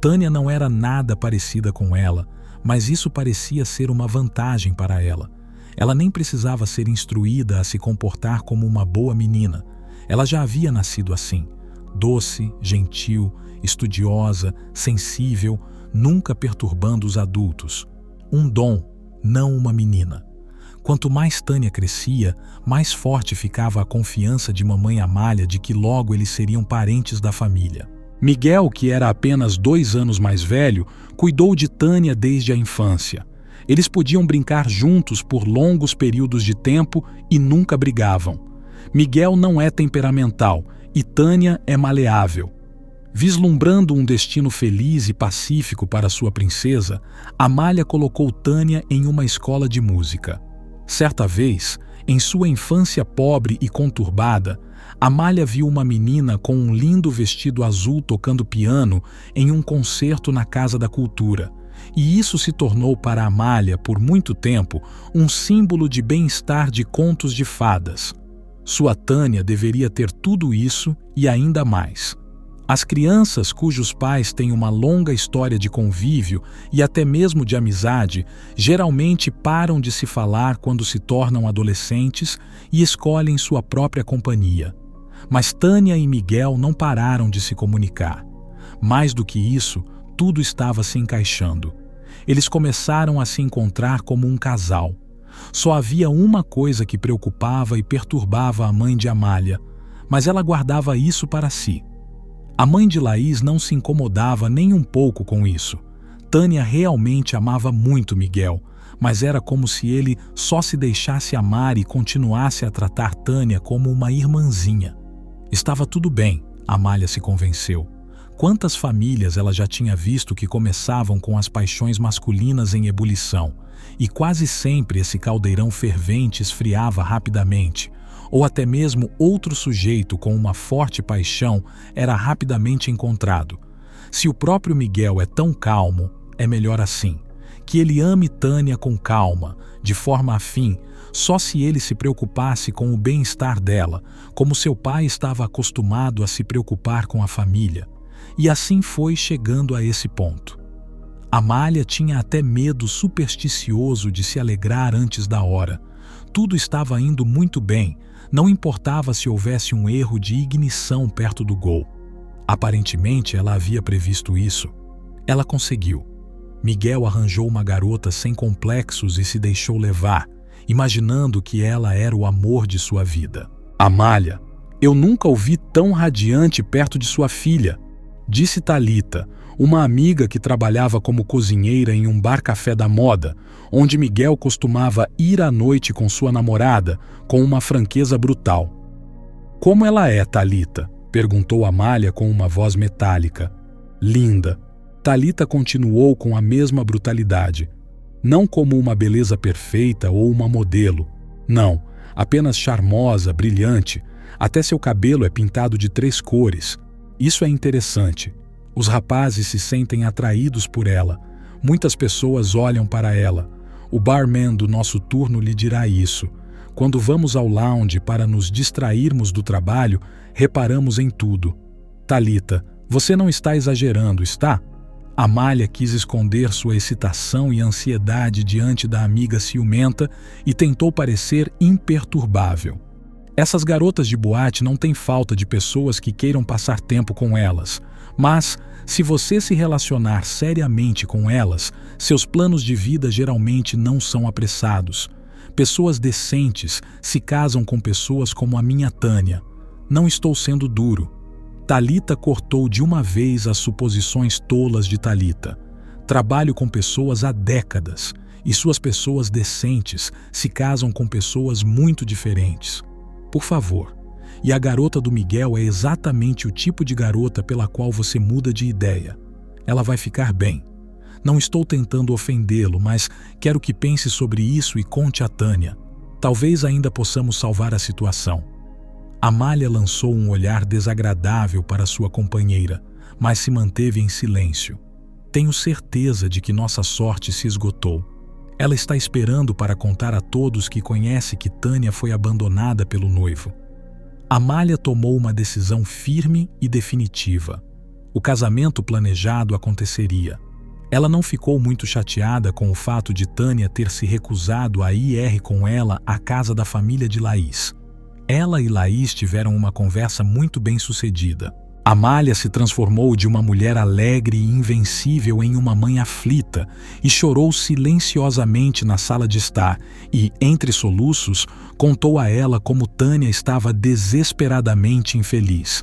Tânia não era nada parecida com ela, mas isso parecia ser uma vantagem para ela. Ela nem precisava ser instruída a se comportar como uma boa menina. Ela já havia nascido assim, doce, gentil, estudiosa, sensível, nunca perturbando os adultos. Um dom, não uma menina. Quanto mais Tânia crescia, mais forte ficava a confiança de mamãe Amália de que logo eles seriam parentes da família. Miguel, que era apenas 2 anos mais velho, cuidou de Tânia desde a infância. Eles podiam brincar juntos por longos períodos de tempo e nunca brigavam. Miguel não é temperamental e Tânia é maleável. Vislumbrando um destino feliz e pacífico para sua princesa, Amália colocou Tânia em uma escola de música. Certa vez, em sua infância pobre e conturbada, Amália viu uma menina com um lindo vestido azul tocando piano em um concerto na Casa da Cultura. E isso se tornou para Amália, por muito tempo, um símbolo de bem-estar de contos de fadas. Sua Tânia deveria ter tudo isso e ainda mais. As crianças cujos pais têm uma longa história de convívio e até mesmo de amizade, geralmente param de se falar quando se tornam adolescentes e escolhem sua própria companhia. Mas Tânia e Miguel não pararam de se comunicar. Mais do que isso, tudo estava se encaixando. Eles começaram a se encontrar como um casal. Só havia uma coisa que preocupava e perturbava a mãe de Amália, mas ela guardava isso para si. A mãe de Laís não se incomodava nem um pouco com isso. Tânia realmente amava muito Miguel, mas era como se ele só se deixasse amar e continuasse a tratar Tânia como uma irmãzinha. Estava tudo bem, Amália se convenceu. Quantas famílias ela já tinha visto que começavam com as paixões masculinas em ebulição, e quase sempre esse caldeirão fervente esfriava rapidamente, ou até mesmo outro sujeito com uma forte paixão era rapidamente encontrado. Se o próprio Miguel é tão calmo, é melhor assim. Que ele ame Tânia com calma, de forma afim, só se ele se preocupasse com o bem-estar dela, como seu pai estava acostumado a se preocupar com a família. E assim foi chegando a esse ponto. Amália tinha até medo supersticioso de se alegrar antes da hora. Tudo estava indo muito bem, não importava se houvesse um erro de ignição perto do gol. Aparentemente ela havia previsto isso. Ela conseguiu. Miguel arranjou uma garota sem complexos e se deixou levar, imaginando que ela era o amor de sua vida. Amália, eu nunca o vi tão radiante perto de sua filha, disse Thalita, uma amiga que trabalhava como cozinheira em um bar-café da moda, onde Miguel costumava ir à noite com sua namorada, com uma franqueza brutal. Como ela é, Thalita? Perguntou Amália com uma voz metálica. Linda. Thalita continuou com a mesma brutalidade. Não como uma beleza perfeita ou uma modelo. Não, apenas charmosa, brilhante. Até seu cabelo é pintado de 3 cores. Isso é interessante. Os rapazes se sentem atraídos por ela. Muitas pessoas olham para ela. O barman do nosso turno lhe dirá isso. Quando vamos ao lounge para nos distrairmos do trabalho, reparamos em tudo. Thalita, você não está exagerando, está? Amália quis esconder sua excitação e ansiedade diante da amiga ciumenta e tentou parecer imperturbável. Essas garotas de boate não têm falta de pessoas que queiram passar tempo com elas, mas, se você se relacionar seriamente com elas, seus planos de vida geralmente não são apressados. Pessoas decentes se casam com pessoas como a minha Tânia. Não estou sendo duro. Thalita cortou de uma vez as suposições tolas de Thalita. Trabalho com pessoas há décadas, e suas pessoas decentes se casam com pessoas muito diferentes. Por favor. E a garota do Miguel é exatamente o tipo de garota pela qual você muda de ideia. Ela vai ficar bem. Não estou tentando ofendê-lo, mas quero que pense sobre isso e conte a Tânia. Talvez ainda possamos salvar a situação. Amália lançou um olhar desagradável para sua companheira, mas se manteve em silêncio. Tenho certeza de que nossa sorte se esgotou. Ela está esperando para contar a todos que conhece que Tânia foi abandonada pelo noivo. Amália tomou uma decisão firme e definitiva. O casamento planejado aconteceria. Ela não ficou muito chateada com o fato de Tânia ter se recusado a ir com ela à casa da família de Laís. Ela e Laís tiveram uma conversa muito bem-sucedida. Amália se transformou de uma mulher alegre e invencível em uma mãe aflita e chorou silenciosamente na sala de estar e, entre soluços, contou a ela como Tânia estava desesperadamente infeliz.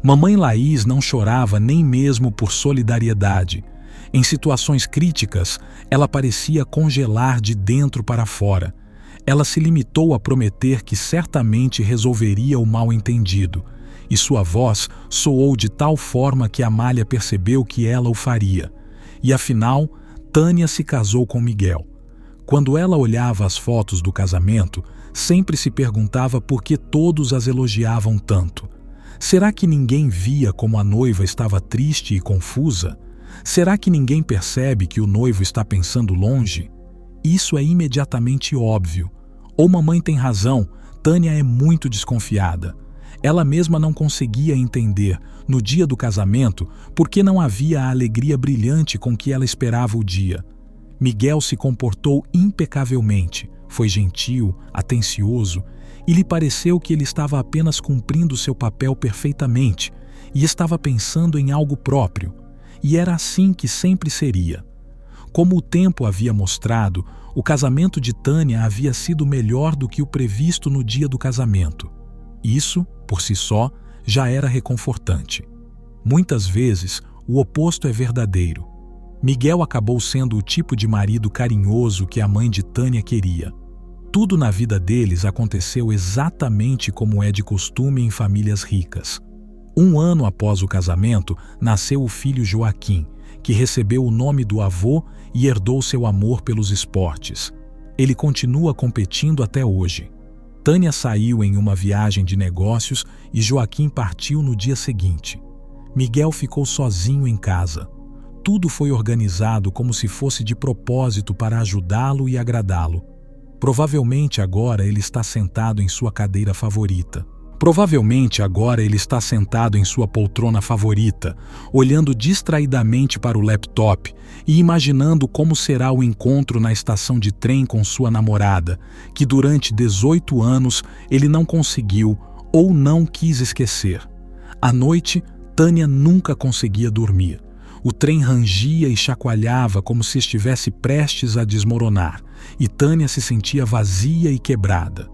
Mamãe Laís não chorava nem mesmo por solidariedade. Em situações críticas, ela parecia congelar de dentro para fora. Ela se limitou a prometer que certamente resolveria o mal-entendido, e sua voz soou de tal forma que Amália percebeu que ela o faria. E afinal, Tânia se casou com Miguel. Quando ela olhava as fotos do casamento, sempre se perguntava por que todos as elogiavam tanto. Será que ninguém via como a noiva estava triste e confusa? Será que ninguém percebe que o noivo está pensando longe? Isso é imediatamente óbvio. Ou mamãe tem razão, Tânia é muito desconfiada. Ela mesma não conseguia entender, no dia do casamento, por que não havia a alegria brilhante com que ela esperava o dia. Miguel se comportou impecavelmente, foi gentil, atencioso, e lhe pareceu que ele estava apenas cumprindo seu papel perfeitamente e estava pensando em algo próprio. E era assim que sempre seria. Como o tempo havia mostrado, o casamento de Tânia havia sido melhor do que o previsto no dia do casamento. Isso, por si só, já era reconfortante. Muitas vezes, o oposto é verdadeiro. Miguel acabou sendo o tipo de marido carinhoso que a mãe de Tânia queria. Tudo na vida deles aconteceu exatamente como é de costume em famílias ricas. 1 ano após o casamento, nasceu o filho Joaquim, que recebeu o nome do avô e herdou seu amor pelos esportes. Ele continua competindo até hoje. Tânia saiu em uma viagem de negócios e Joaquim partiu no dia seguinte. Miguel ficou sozinho em casa. Tudo foi organizado como se fosse de propósito para ajudá-lo e agradá-lo. Provavelmente agora ele está sentado em sua cadeira favorita. Provavelmente agora ele está sentado em sua poltrona favorita, olhando distraidamente para o laptop e imaginando como será o encontro na estação de trem com sua namorada, que durante 18 anos ele não conseguiu ou não quis esquecer. À noite, Tânia nunca conseguia dormir. O trem rangia e chacoalhava como se estivesse prestes a desmoronar, e Tânia se sentia vazia e quebrada.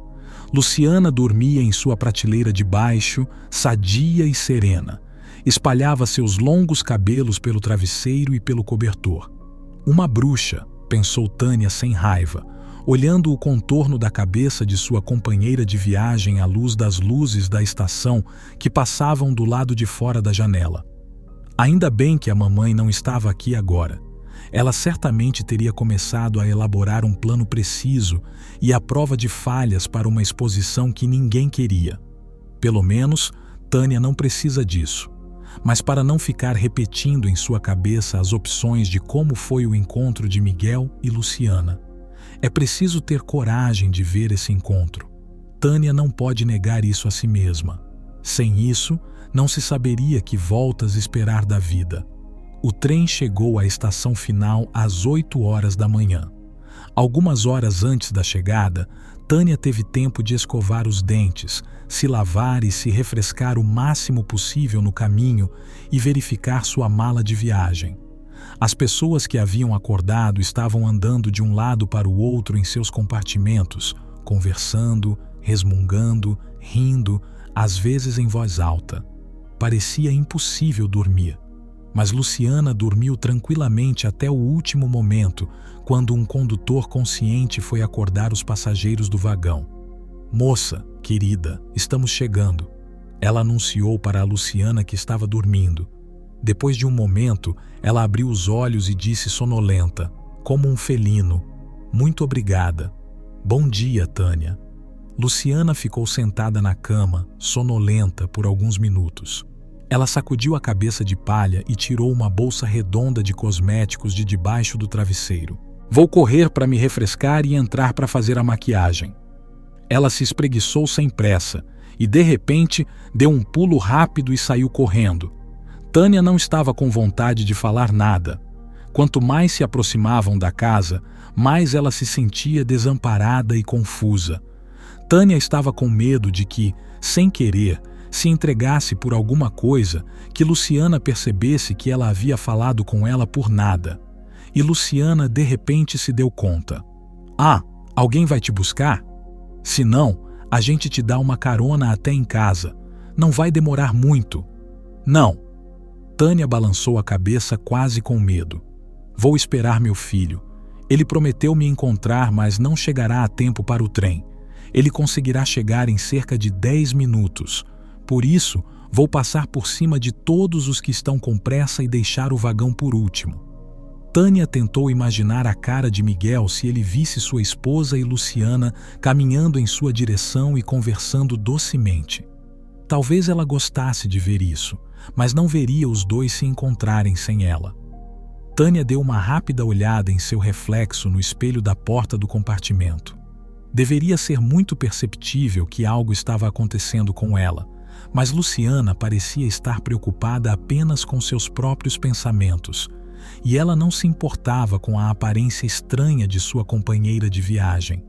Luciana dormia em sua prateleira de baixo, sadia e serena. Espalhava seus longos cabelos pelo travesseiro e pelo cobertor. Uma bruxa, pensou Tânia sem raiva, olhando o contorno da cabeça de sua companheira de viagem à luz das luzes da estação que passavam do lado de fora da janela. Ainda bem que a mamãe não estava aqui agora. Ela certamente teria começado a elaborar um plano preciso e à prova de falhas para uma exposição que ninguém queria. Pelo menos, Tânia não precisa disso. Mas para não ficar repetindo em sua cabeça as opções de como foi o encontro de Miguel e Luciana, é preciso ter coragem de ver esse encontro. Tânia não pode negar isso a si mesma. Sem isso, não se saberia que voltas esperar da vida. O trem chegou à estação final às 8 horas da manhã. Algumas horas antes da chegada, Tânia teve tempo de escovar os dentes, se lavar e se refrescar o máximo possível no caminho e verificar sua mala de viagem. As pessoas que haviam acordado estavam andando de um lado para o outro em seus compartimentos, conversando, resmungando, rindo, às vezes em voz alta. Parecia impossível dormir. Mas Luciana dormiu tranquilamente até o último momento, quando um condutor consciente foi acordar os passageiros do vagão. "Moça, querida, estamos chegando", ela anunciou para a Luciana que estava dormindo. Depois de um momento, ela abriu os olhos e disse sonolenta, como um felino, "Muito obrigada. Bom dia, Tânia." Luciana ficou sentada na cama, sonolenta, por alguns minutos. Ela sacudiu a cabeça de palha e tirou uma bolsa redonda de cosméticos de debaixo do travesseiro. "Vou correr para me refrescar e entrar para fazer a maquiagem." Ela se espreguiçou sem pressa e, de repente, deu um pulo rápido e saiu correndo. Tânia não estava com vontade de falar nada. Quanto mais se aproximavam da casa, mais ela se sentia desamparada e confusa. Tânia estava com medo de que, sem querer, se entregasse por alguma coisa, que Luciana percebesse que ela havia falado com ela por nada. E Luciana de repente se deu conta. "Ah, alguém vai te buscar? Se não, a gente te dá uma carona até em casa. Não vai demorar muito." "Não." Tânia balançou a cabeça quase com medo. "Vou esperar meu filho. Ele prometeu me encontrar, mas não chegará a tempo para o trem. Ele conseguirá chegar em cerca de 10 minutos. Por isso, vou passar por cima de todos os que estão com pressa e deixar o vagão por último." Tânia tentou imaginar a cara de Miguel se ele visse sua esposa e Luciana caminhando em sua direção e conversando docemente. Talvez ela gostasse de ver isso, mas não veria os dois se encontrarem sem ela. Tânia deu uma rápida olhada em seu reflexo no espelho da porta do compartimento. Deveria ser muito perceptível que algo estava acontecendo com ela, mas Luciana parecia estar preocupada apenas com seus próprios pensamentos, e ela não se importava com a aparência estranha de sua companheira de viagem.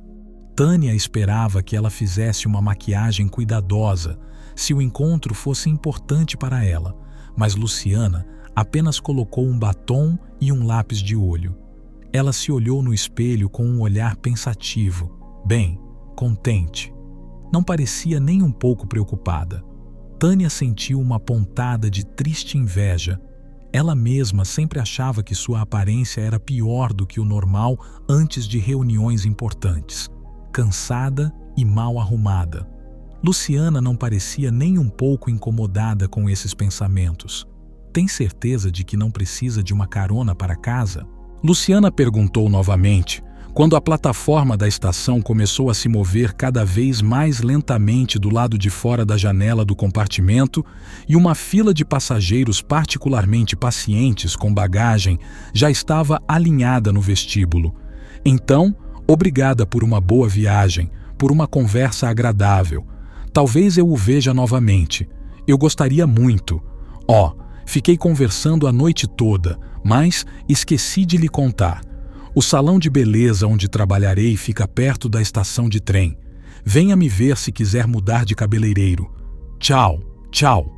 Tânia esperava que ela fizesse uma maquiagem cuidadosa, se o encontro fosse importante para ela, mas Luciana apenas colocou um batom e um lápis de olho. Ela se olhou no espelho com um olhar pensativo, bem, contente. Não parecia nem um pouco preocupada. Tânia sentiu uma pontada de triste inveja. Ela mesma sempre achava que sua aparência era pior do que o normal antes de reuniões importantes. Cansada e mal arrumada. Luciana não parecia nem um pouco incomodada com esses pensamentos. "Tem certeza de que não precisa de uma carona para casa?" Luciana perguntou novamente, Quando a plataforma da estação começou a se mover cada vez mais lentamente do lado de fora da janela do compartimento e uma fila de passageiros particularmente pacientes com bagagem já estava alinhada no vestíbulo. Então, obrigada por uma boa viagem, por uma conversa agradável. Talvez eu o veja novamente. Eu gostaria muito. Fiquei conversando a noite toda, mas esqueci de lhe contar. O salão de beleza onde trabalharei fica perto da estação de trem. Venha me ver se quiser mudar de cabeleireiro. Tchau, tchau.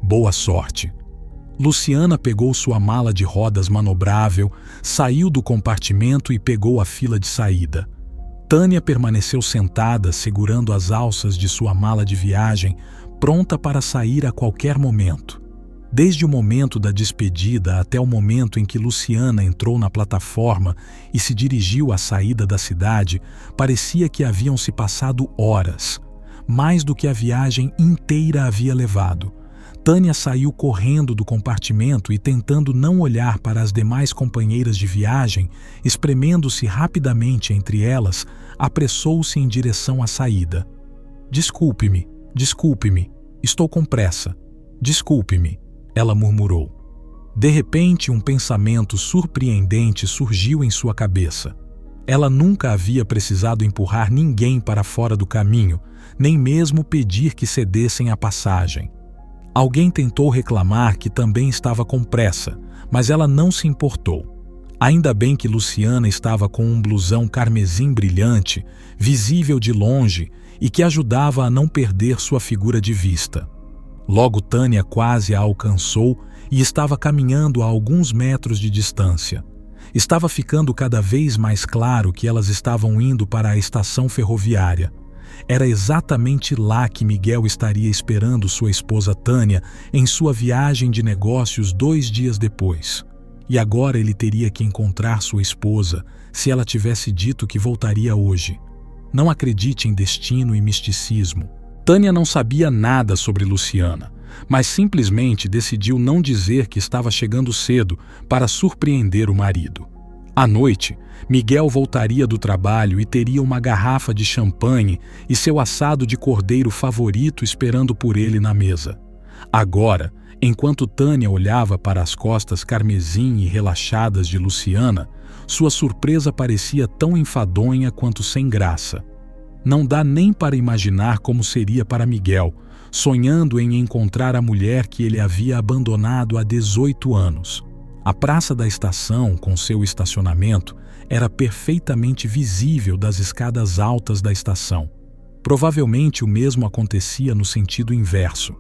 Boa sorte. Luciana pegou sua mala de rodas manobrável, saiu do compartimento e pegou a fila de saída. Tânia permaneceu sentada, segurando as alças de sua mala de viagem, pronta para sair a qualquer momento. Desde o momento da despedida até o momento em que Luciana entrou na plataforma e se dirigiu à saída da cidade, parecia que haviam se passado horas, mais do que a viagem inteira havia levado. Tânia saiu correndo do compartimento e, tentando não olhar para as demais companheiras de viagem, espremendo-se rapidamente entre elas, apressou-se em direção à saída. Desculpe-me, estou com pressa. Desculpe-me. Ela murmurou. De repente, um pensamento surpreendente surgiu em sua cabeça. Ela nunca havia precisado empurrar ninguém para fora do caminho, nem mesmo pedir que cedessem a passagem. Alguém tentou reclamar que também estava com pressa, mas ela não se importou. Ainda bem que Luciana estava com um blusão carmesim brilhante, visível de longe e que ajudava a não perder sua figura de vista. Logo Tânia quase a alcançou e estava caminhando a alguns metros de distância. Estava ficando cada vez mais claro que elas estavam indo para a estação ferroviária. Era exatamente lá que Miguel estaria esperando sua esposa Tânia em sua viagem de negócios 2 dias depois. E agora ele teria que encontrar sua esposa se ela tivesse dito que voltaria hoje. Não acredite em destino e misticismo. Tânia não sabia nada sobre Luciana, mas simplesmente decidiu não dizer que estava chegando cedo para surpreender o marido. À noite, Miguel voltaria do trabalho e teria uma garrafa de champanhe e seu assado de cordeiro favorito esperando por ele na mesa. Agora, enquanto Tânia olhava para as costas carmesim e relaxadas de Luciana, sua surpresa parecia tão enfadonha quanto sem graça. Não dá nem para imaginar como seria para Miguel, sonhando em encontrar a mulher que ele havia abandonado há 18 anos. A praça da estação, com seu estacionamento, era perfeitamente visível das escadas altas da estação. Provavelmente o mesmo acontecia no sentido inverso.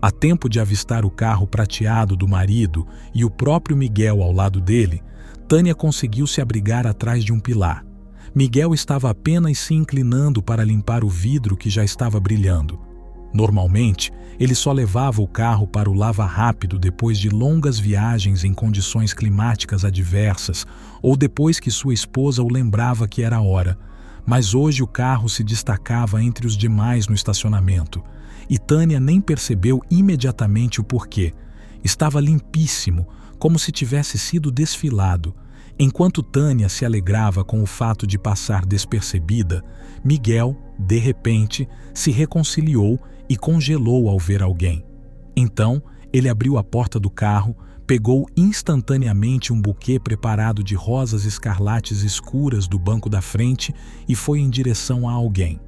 A tempo de avistar o carro prateado do marido e o próprio Miguel ao lado dele, Tânia conseguiu se abrigar atrás de um pilar. Miguel estava apenas se inclinando para limpar o vidro que já estava brilhando. Normalmente, ele só levava o carro para o lava-rápido depois de longas viagens em condições climáticas adversas ou depois que sua esposa o lembrava que era hora. Mas hoje o carro se destacava entre os demais no estacionamento. E Tânia nem percebeu imediatamente o porquê. Estava limpíssimo, como se tivesse sido desfilado. Enquanto Tânia se alegrava com o fato de passar despercebida, Miguel, de repente, se reconciliou e congelou ao ver alguém. Então, ele abriu a porta do carro, pegou instantaneamente um buquê preparado de rosas escarlates escuras do banco da frente e foi em direção a alguém.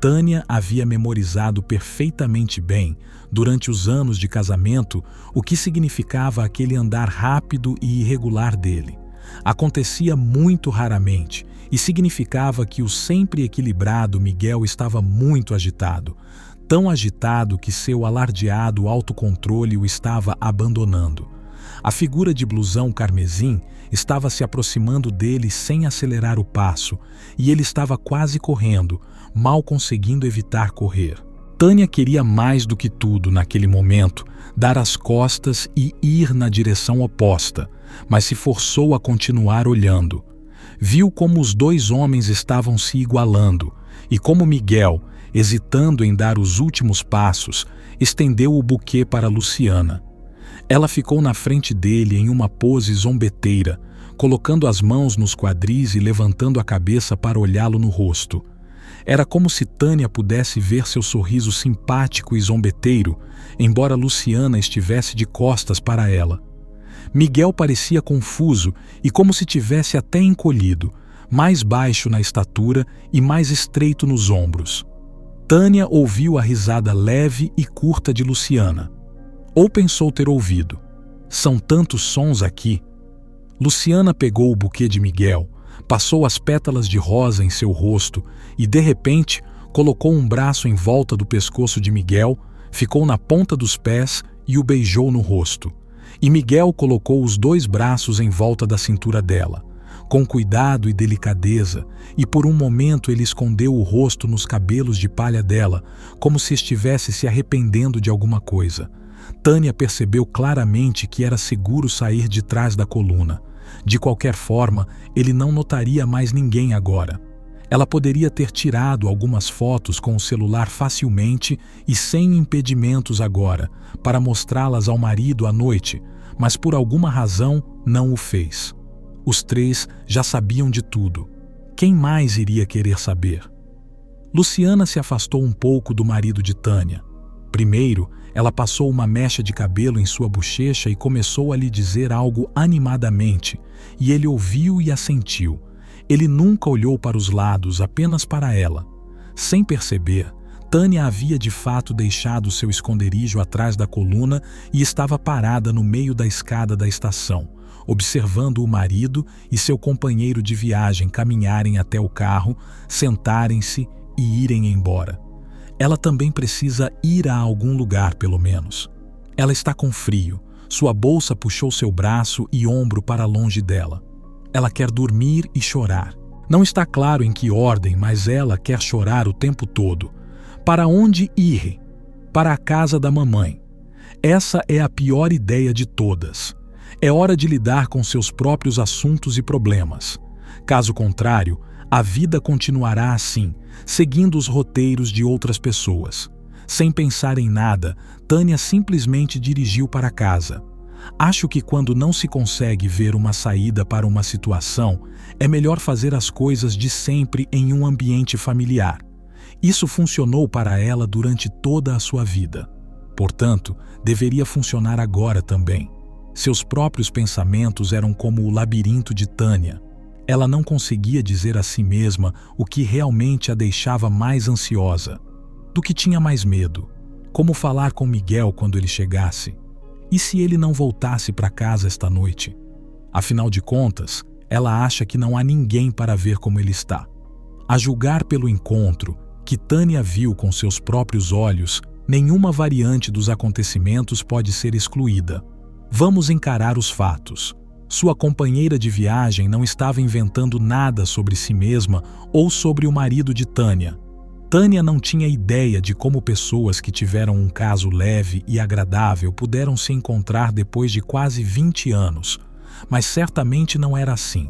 Tânia havia memorizado perfeitamente bem, durante os anos de casamento, o que significava aquele andar rápido e irregular dele. Acontecia muito raramente e significava que o sempre equilibrado Miguel estava muito agitado, tão agitado que seu alardeado autocontrole o estava abandonando. A figura de blusão carmesim estava se aproximando dele sem acelerar o passo e ele estava quase correndo, mal conseguindo evitar correr. Tânia queria mais do que tudo naquele momento dar as costas e ir na direção oposta, mas se forçou a continuar olhando. Viu como os 2 homens estavam se igualando e como Miguel, hesitando em dar os últimos passos, estendeu o buquê para Luciana. Ela ficou na frente dele em uma pose zombeteira, colocando as mãos nos quadris e levantando a cabeça para olhá-lo no rosto. Era como se Tânia pudesse ver seu sorriso simpático e zombeteiro, embora Luciana estivesse de costas para ela. Miguel parecia confuso e como se tivesse até encolhido, mais baixo na estatura e mais estreito nos ombros. Tânia ouviu a risada leve e curta de Luciana. Ou pensou ter ouvido. São tantos sons aqui. Luciana pegou o buquê de Miguel, passou as pétalas de rosa em seu rosto e, de repente, colocou um braço em volta do pescoço de Miguel, ficou na ponta dos pés e o beijou no rosto. E Miguel colocou os 2 braços em volta da cintura dela, com cuidado e delicadeza, e por um momento ele escondeu o rosto nos cabelos de palha dela, como se estivesse se arrependendo de alguma coisa. Tânia percebeu claramente que era seguro sair de trás da coluna. De qualquer forma, ele não notaria mais ninguém agora. Ela poderia ter tirado algumas fotos com o celular facilmente e sem impedimentos agora, para mostrá-las ao marido à noite, mas por alguma razão não o fez. Os 3 já sabiam de tudo. Quem mais iria querer saber? Luciana se afastou um pouco do marido de Tânia. Primeiro, ela passou uma mecha de cabelo em sua bochecha e começou a lhe dizer algo animadamente, e ele ouviu e assentiu. Ele nunca olhou para os lados, apenas para ela. Sem perceber, Tânia havia de fato deixado seu esconderijo atrás da coluna e estava parada no meio da escada da estação, observando o marido e seu companheiro de viagem caminharem até o carro, sentarem-se e irem embora. Ela também precisa ir a algum lugar, pelo menos. Ela está com frio. Sua bolsa puxou seu braço e ombro para longe dela. Ela quer dormir e chorar. Não está claro em que ordem, mas ela quer chorar o tempo todo. Para onde ir? Para a casa da mamãe. Essa é a pior ideia de todas. É hora de lidar com seus próprios assuntos e problemas. Caso contrário, a vida continuará assim, seguindo os roteiros de outras pessoas. Sem pensar em nada, Tânia simplesmente dirigiu para casa. Acho que quando não se consegue ver uma saída para uma situação, é melhor fazer as coisas de sempre em um ambiente familiar. Isso funcionou para ela durante toda a sua vida. Portanto, deveria funcionar agora também. Seus próprios pensamentos eram como o labirinto de Tânia. Ela não conseguia dizer a si mesma o que realmente a deixava mais ansiosa. Do que tinha mais medo? Como falar com Miguel quando ele chegasse? E se ele não voltasse para casa esta noite? Afinal de contas, ela acha que não há ninguém para ver como ele está. A julgar pelo encontro, que Tânia viu com seus próprios olhos, nenhuma variante dos acontecimentos pode ser excluída. Vamos encarar os fatos. Sua companheira de viagem não estava inventando nada sobre si mesma ou sobre o marido de Tânia. Tânia não tinha ideia de como pessoas que tiveram um caso leve e agradável puderam se encontrar depois de quase 20 anos, mas certamente não era assim.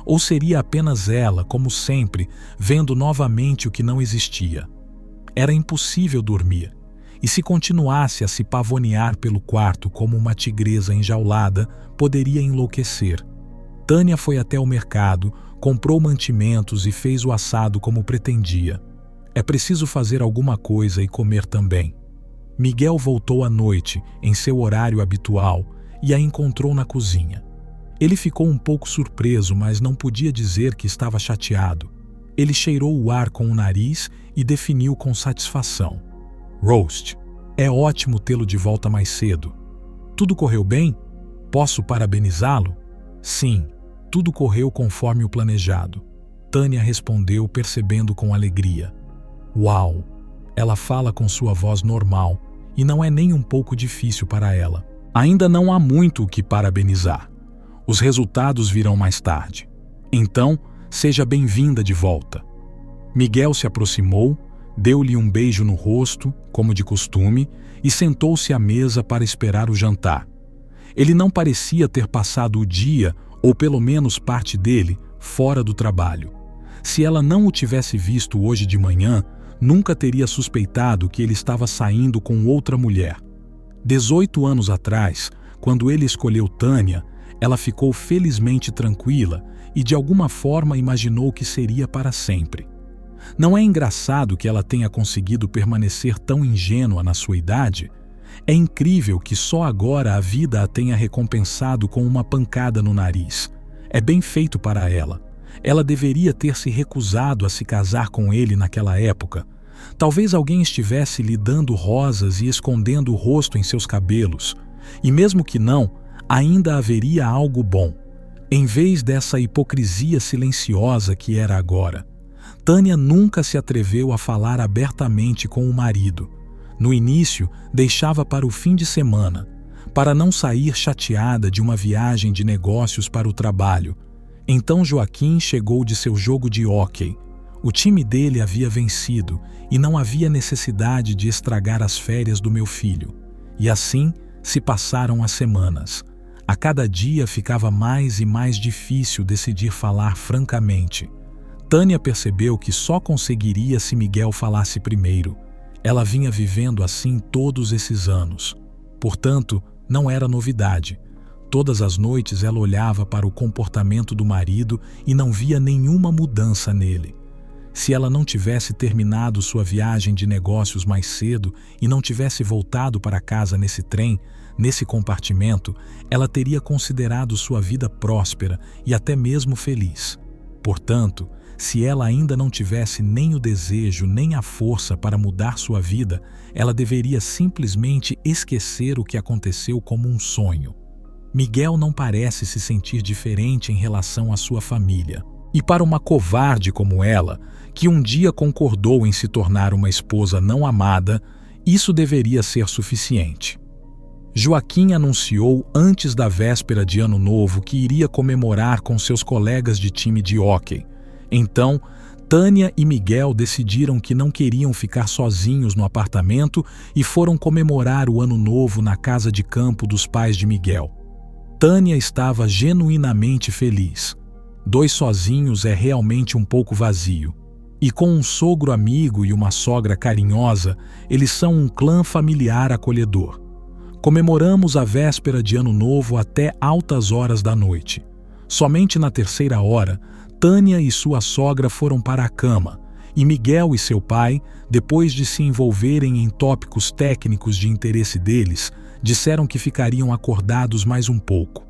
Ou seria apenas ela, como sempre, vendo novamente o que não existia. Era impossível dormir. E se continuasse a se pavonear pelo quarto como uma tigresa enjaulada, poderia enlouquecer. Tânia foi até o mercado, comprou mantimentos e fez o assado como pretendia. É preciso fazer alguma coisa e comer também. Miguel voltou à noite, em seu horário habitual, e a encontrou na cozinha. Ele ficou um pouco surpreso, mas não podia dizer que estava chateado. Ele cheirou o ar com o nariz e definiu com satisfação. Roast, é ótimo tê-lo de volta mais cedo. Tudo correu bem? Posso parabenizá-lo? Sim, tudo correu conforme o planejado. Tânia respondeu, percebendo com alegria. Uau! Ela fala com sua voz normal e não é nem um pouco difícil para ela. Ainda não há muito o que parabenizar. Os resultados virão mais tarde. Então, seja bem-vinda de volta. Miguel se aproximou, deu-lhe um beijo no rosto, como de costume, e sentou-se à mesa para esperar o jantar. Ele não parecia ter passado o dia, ou pelo menos parte dele, fora do trabalho. Se ela não o tivesse visto hoje de manhã, nunca teria suspeitado que ele estava saindo com outra mulher. 18 anos atrás, quando ele escolheu Tânia, ela ficou felizmente tranquila e de alguma forma imaginou que seria para sempre. Não é engraçado que ela tenha conseguido permanecer tão ingênua na sua idade? É incrível que só agora a vida a tenha recompensado com uma pancada no nariz. É bem feito para ela. Ela deveria ter se recusado a se casar com ele naquela época. Talvez alguém estivesse lhe dando rosas e escondendo o rosto em seus cabelos. E mesmo que não, ainda haveria algo bom, em vez dessa hipocrisia silenciosa que era agora. Tânia nunca se atreveu a falar abertamente com o marido. No início, deixava para o fim de semana, para não sair chateada de uma viagem de negócios para o trabalho. Então Joaquim chegou de seu jogo de hóquei. O time dele havia vencido e não havia necessidade de estragar as férias do meu filho. E assim se passaram as semanas. A cada dia ficava mais e mais difícil decidir falar francamente. Tânia percebeu que só conseguiria se Miguel falasse primeiro. Ela vinha vivendo assim todos esses anos. Portanto, não era novidade. Todas as noites ela olhava para o comportamento do marido e não via nenhuma mudança nele. Se ela não tivesse terminado sua viagem de negócios mais cedo e não tivesse voltado para casa nesse trem, nesse compartimento, ela teria considerado sua vida próspera e até mesmo feliz. Portanto, se ela ainda não tivesse nem o desejo nem a força para mudar sua vida, ela deveria simplesmente esquecer o que aconteceu como um sonho. Miguel não parece se sentir diferente em relação à sua família. E para uma covarde como ela, que um dia concordou em se tornar uma esposa não amada, isso deveria ser suficiente. Joaquim anunciou antes da véspera de Ano Novo que iria comemorar com seus colegas de time de hóquei. Então, Tânia e Miguel decidiram que não queriam ficar sozinhos no apartamento e foram comemorar o Ano Novo na casa de campo dos pais de Miguel. Tânia estava genuinamente feliz. 2 sozinhos é realmente um pouco vazio. E com um sogro amigo e uma sogra carinhosa, eles são um clã familiar acolhedor. Comemoramos a véspera de Ano Novo até altas horas da noite. Somente na 3ª hora, Tânia e sua sogra foram para a cama, e Miguel e seu pai, depois de se envolverem em tópicos técnicos de interesse deles, disseram que ficariam acordados mais um pouco.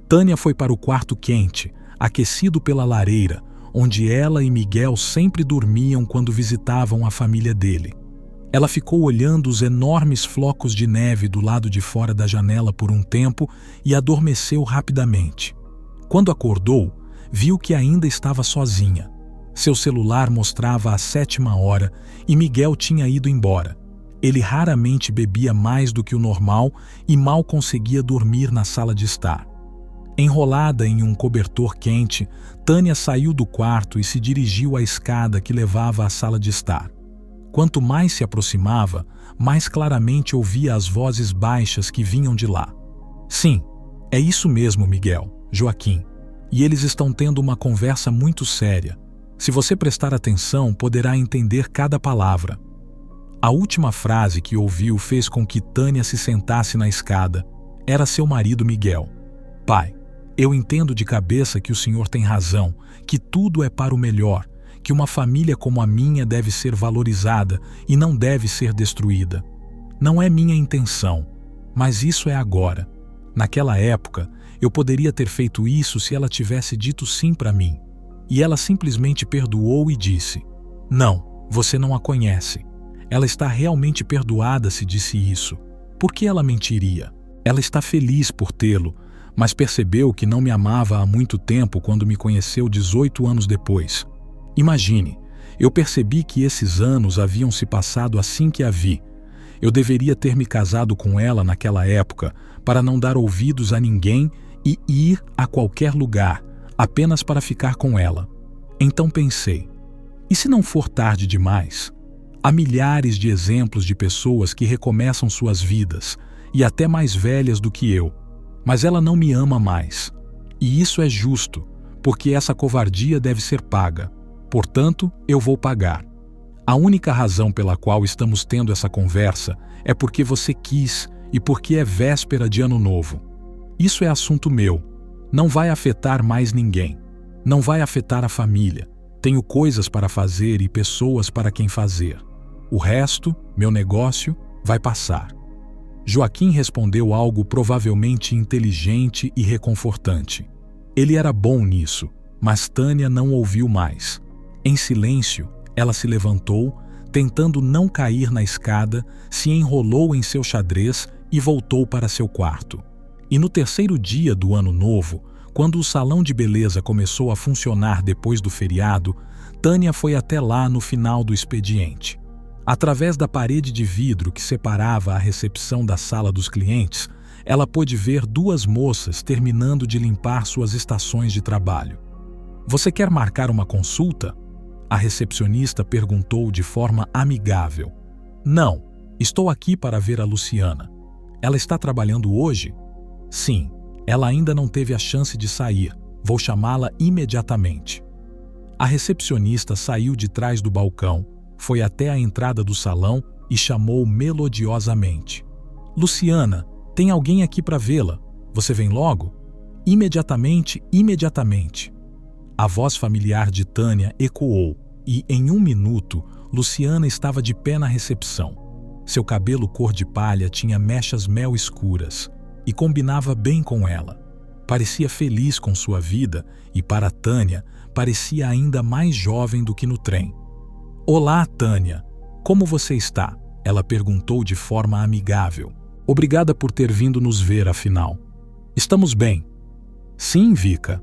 Tânia foi para o quarto quente, aquecido pela lareira, onde ela e Miguel sempre dormiam quando visitavam a família dele. Ela ficou olhando os enormes flocos de neve do lado de fora da janela por um tempo e adormeceu rapidamente. Quando acordou, viu que ainda estava sozinha. Seu celular mostrava a 7ª hora e Miguel tinha ido embora. Ele raramente bebia mais do que o normal e mal conseguia dormir na sala de estar. Enrolada em um cobertor quente, Tânia saiu do quarto e se dirigiu à escada que levava à sala de estar. Quanto mais se aproximava, mais claramente ouvia as vozes baixas que vinham de lá. Sim, é isso mesmo, Miguel, Joaquim. E eles estão tendo uma conversa muito séria. Se você prestar atenção, poderá entender cada palavra. A última frase que ouviu fez com que Tânia se sentasse na escada. Era seu marido Miguel. Pai, eu entendo de cabeça que o senhor tem razão, que tudo é para o melhor, que uma família como a minha deve ser valorizada e não deve ser destruída. Não é minha intenção, mas isso é agora. Naquela época, eu poderia ter feito isso se ela tivesse dito sim para mim. E ela simplesmente perdoou e disse: não, você não a conhece. Ela está realmente perdoada se disse isso. Por que ela mentiria? Ela está feliz por tê-lo, mas percebeu que não me amava há muito tempo quando me conheceu 18 anos depois. Imagine, eu percebi que esses anos haviam se passado assim que a vi. Eu deveria ter me casado com ela naquela época para não dar ouvidos a ninguém e ir a qualquer lugar, apenas para ficar com ela. Então pensei, e se não for tarde demais? Há milhares de exemplos de pessoas que recomeçam suas vidas, e até mais velhas do que eu, mas ela não me ama mais. E isso é justo, porque essa covardia deve ser paga. Portanto, eu vou pagar. A única razão pela qual estamos tendo essa conversa é porque você quis e porque é véspera de Ano Novo. Isso é assunto meu. Não vai afetar mais ninguém. Não vai afetar a família. Tenho coisas para fazer e pessoas para quem fazer. O resto, meu negócio, vai passar. Joaquim respondeu algo provavelmente inteligente e reconfortante. Ele era bom nisso, mas Tânia não ouviu mais. Em silêncio, ela se levantou, tentando não cair na escada, se enrolou em seu xadrez e voltou para seu quarto. E no terceiro dia do ano novo, quando o salão de beleza começou a funcionar depois do feriado, Tânia foi até lá no final do expediente. Através da parede de vidro que separava a recepção da sala dos clientes, ela pôde ver duas moças terminando de limpar suas estações de trabalho. "Você quer marcar uma consulta?" A recepcionista perguntou de forma amigável. "Não, estou aqui para ver a Luciana. Ela está trabalhando hoje?" "Sim, ela ainda não teve a chance de sair. Vou chamá-la imediatamente." A recepcionista saiu de trás do balcão, foi até a entrada do salão e chamou melodiosamente. "Luciana, tem alguém aqui para vê-la. Você vem logo?" "Imediatamente, imediatamente." A voz familiar de Tânia ecoou e, em 1 minuto, Luciana estava de pé na recepção. Seu cabelo cor de palha tinha mechas mel escuras e combinava bem com ela. Parecia feliz com sua vida e, para Tânia, parecia ainda mais jovem do que no trem. "Olá, Tânia. Como você está?" ela perguntou de forma amigável. "Obrigada por ter vindo nos ver, afinal." "Estamos bem." "Sim, Vika."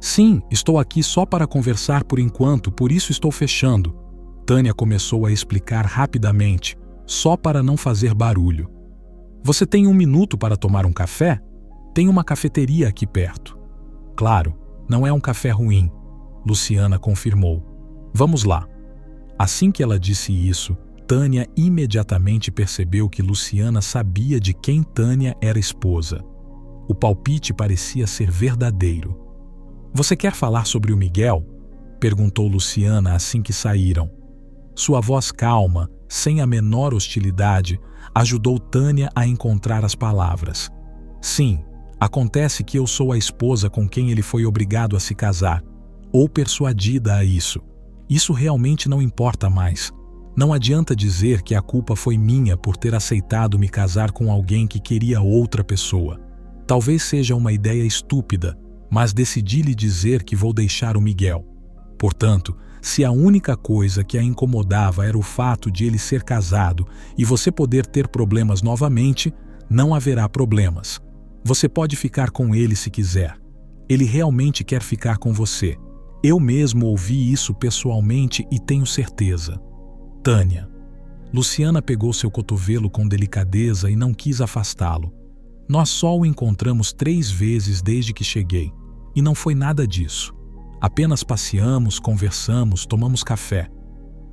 "Sim, estou aqui só para conversar por enquanto, por isso estou fechando." Tânia começou a explicar rapidamente, só para não fazer barulho. "Você tem 1 minuto para tomar um café? Tem uma cafeteria aqui perto." "Claro, não é um café ruim," Luciana confirmou. "Vamos lá." Assim que ela disse isso, Tânia imediatamente percebeu que Luciana sabia de quem Tânia era esposa. O palpite parecia ser verdadeiro. "Você quer falar sobre o Miguel?" perguntou Luciana assim que saíram. Sua voz calma, sem a menor hostilidade, ajudou Tânia a encontrar as palavras. "Sim, acontece que eu sou a esposa com quem ele foi obrigado a se casar, ou persuadida a isso. Isso realmente não importa mais. Não adianta dizer que a culpa foi minha por ter aceitado me casar com alguém que queria outra pessoa. Talvez seja uma ideia estúpida, mas decidi lhe dizer que vou deixar o Miguel. Portanto, se a única coisa que a incomodava era o fato de ele ser casado e você poder ter problemas novamente, não haverá problemas. Você pode ficar com ele se quiser. Ele realmente quer ficar com você. Eu mesmo ouvi isso pessoalmente e tenho certeza." "Tânia." Luciana pegou seu cotovelo com delicadeza e não quis afastá-lo. "Nós só o encontramos 3 vezes desde que cheguei, e não foi nada disso. Apenas passeamos, conversamos, tomamos café.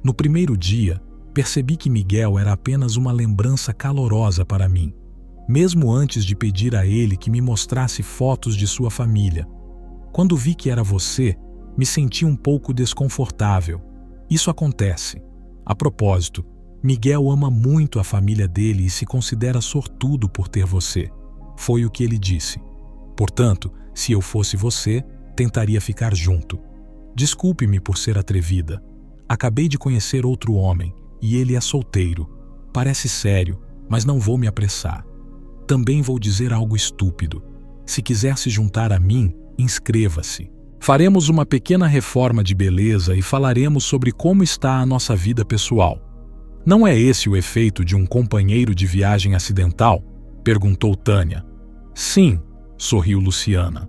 No primeiro dia, percebi que Miguel era apenas uma lembrança calorosa para mim, mesmo antes de pedir a ele que me mostrasse fotos de sua família. Quando vi que era você, me senti um pouco desconfortável. Isso acontece. A propósito, Miguel ama muito a família dele e se considera sortudo por ter você. Foi o que ele disse. Portanto, se eu fosse você, tentaria ficar junto. Desculpe-me por ser atrevida. Acabei de conhecer outro homem e ele é solteiro. Parece sério, mas não vou me apressar. Também vou dizer algo estúpido. Se quiser se juntar a mim, inscreva-se. Faremos uma pequena reforma de beleza e falaremos sobre como está a nossa vida pessoal." "Não é esse o efeito de um companheiro de viagem acidental?" perguntou Tânia. "Sim", sorriu Luciana.